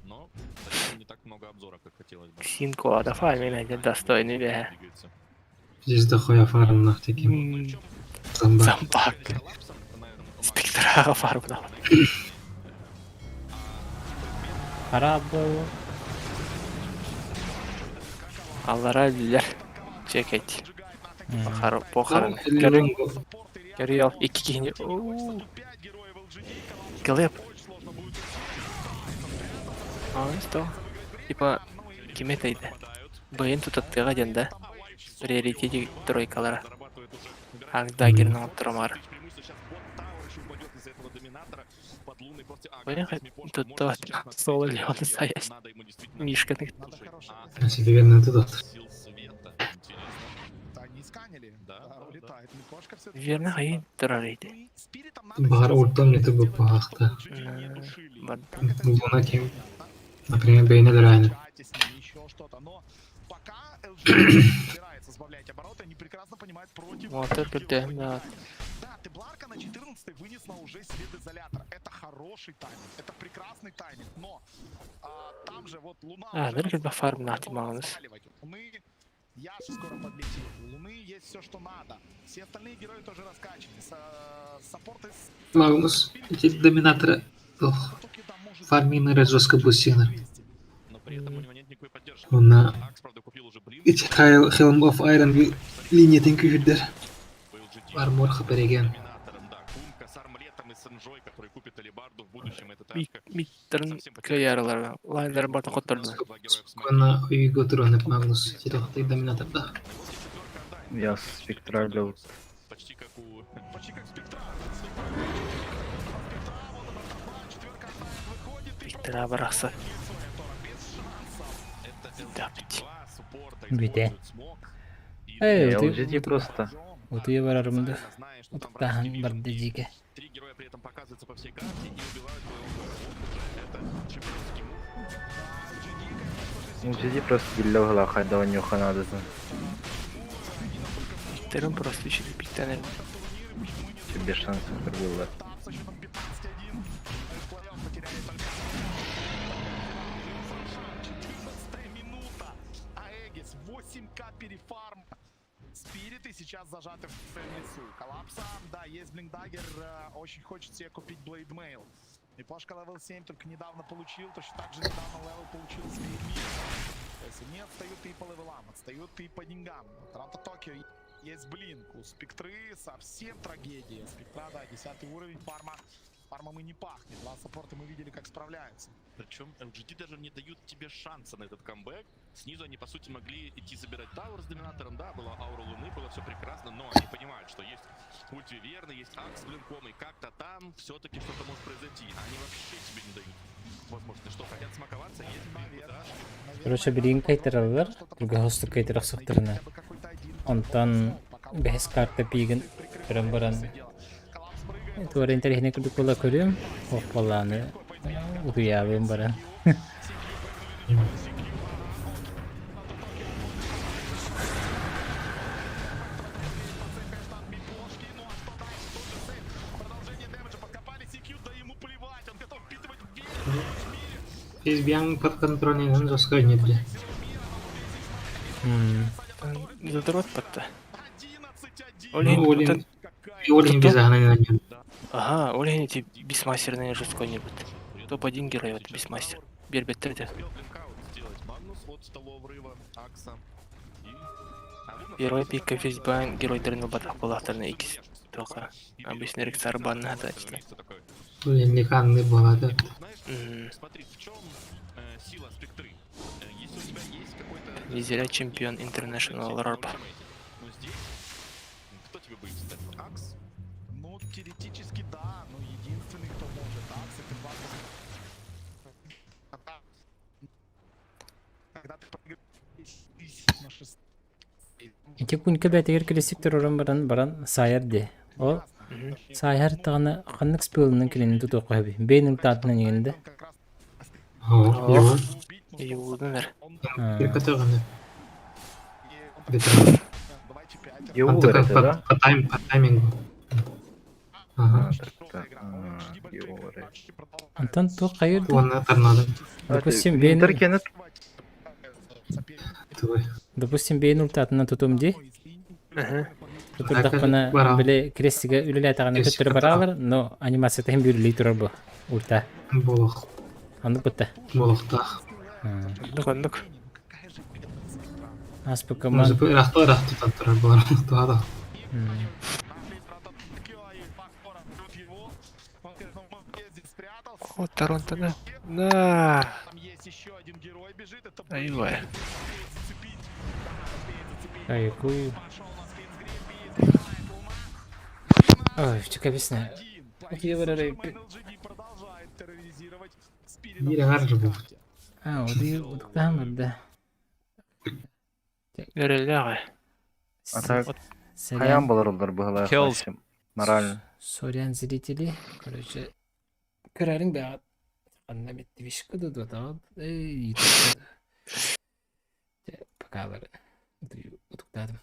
Но за ним не так много обзора, как хотелось бы. Синко, да файми достойный бе. Двигается. Здесь дохуя фарм на таким. Зомбак. Спектра фарм дал. Харап был. Аллара дилер. Чекать. Похорон. Керил. Iki kini. Глеб. Что? Типа, киметейді. Бейін тут аттыға да? Приоритеті тройкалара. Агдагерінің оттырамар. Бейін тут соло леоны саясь. Мишканың. Себе верно туда. Верно, хай тұрарайды. Бар ультом не тобі пахта. Бuna kim? Например, бейне драйна. Вот только да. Да, Тебларка на 14 вынесла уже себе дезолятор. Это хороший тайминг, это прекрасный тайминг, но там же вот Луна... Только бы фарм нахти маунус. Луны, Яша скоро подлетит, у Луны есть все, что надо. Все остальные герои тоже раскачаны. Саппорты... Магнус, эти доминаторы... Фармины жестко бусинер. Но при этом у него нет никакой поддержки. Он на... Акс, правда, купил уже блин. Эти Helm of Iron линии тенкюдер. Армор хапереген. Да, Кунка с армлетом и с Энжой, который купит алибарду в будущем, это тачка. Миттерн каярлар. Лайнер бата хоттырды. Скона уйго туронып Магнус. Титохтай доминатор, да. Я спектра для... Почти как у... Спектра барахса. Да, Бите. Я LGD просто... Вот я барарымды. Утықтаған барды жеке. Три героя при этом показываются по всей карте и убивают твоего врага. Это чемпионский мув. LGD просто биллеу хлахай даванюха надо. Миттерн просто еще не питанер. Без шансов пробил. Аэгис 8к перефарм. Спириты сейчас зажаты в лесу. Коллапса, да, есть блинкдаггер, очень хочет себе купить блейдмейл. И Пашка левел 7 только недавно получил, точно так же недавно левел получил Спирит. То есть они отстают и по левелам, отстают и по деньгам. Торонто Токио есть блинк. У Спектры совсем трагедия. Спектра, да, 10 уровень, фармом и не пахнет. Два саппорта мы видели, как справляются. Причем LGD даже не дают тебе шанса на этот камбэк. Снизу они, по сути, могли идти забирать тауэр с доминатором. Да, была аура луны, было все прекрасно, но они понимают, что есть ульт Виверны, есть Акс с блинком, и как-то там все-таки что-то может произойти. Они вообще тебе не дают возможности, что хотят смаковаться, есть блинк, да? Короче, бірін кайтыралар, түргі хостық кайтырақ соқтырына. Онтан бәхіс карта пейгін бірін-бірін. Туар интерехіне күрдік бола көрем. Оқ баланы ұғыябын бірін. Фейсбиан под контролем жестко не бля. Задрот подта. Олин без огня на нем. Ага, Олин эти бисмастерные жестко не будет. Топ один герой, вот бисмастер. Бербеттерде. Герой пика фейсбан, герой дернул батах балахтарный икс. Только обычный рексар бан надо. Олин не ханный была, да. Смотри, в чем сила спектры? Если у тебя есть какой-то... Визеля чемпион International Рарп. Ну здесь, кто тебе будет стать? Акс? Ну, теоретически да, но единственный, кто может. Акс это когда ты проиграешь на 6. Ити күнкі бәтігер келесіктер орын баран сайар де. О, сайар тағаны қаннық спилінің келені тұту қойбі. Бейнің татынан егенді. Юлдыныр. Перекатываны. Юлдыр это, да? По таймингу. Ага. Антон то қайырды. Оны торнадо. Допустим, бейнің... Твой. Допустим, бейнің татынан тұтым де. Тұтырдақ қана біле крестіге үлілі атағаны көттірі баралар, но анимация тәхім бүйрілей тұрар бұл. Ульта. Болох. Андық бұтта. Болохтах. Андық. Аспы команд. Может, рахты тантырар болар. Туада. Вот Торонто, да? Да. Айвай. Айку. Ой, вчека песня. Я вырарай. Нирагар же был. А, вот там, да. Вереляга. А так, хаян болар олар бұғылар. Морально. Сорян зрители. Короче, көрәрің бәғат. Қанда метті вишкі дуду тағад. Эй, пока бар. Ұтықтадым.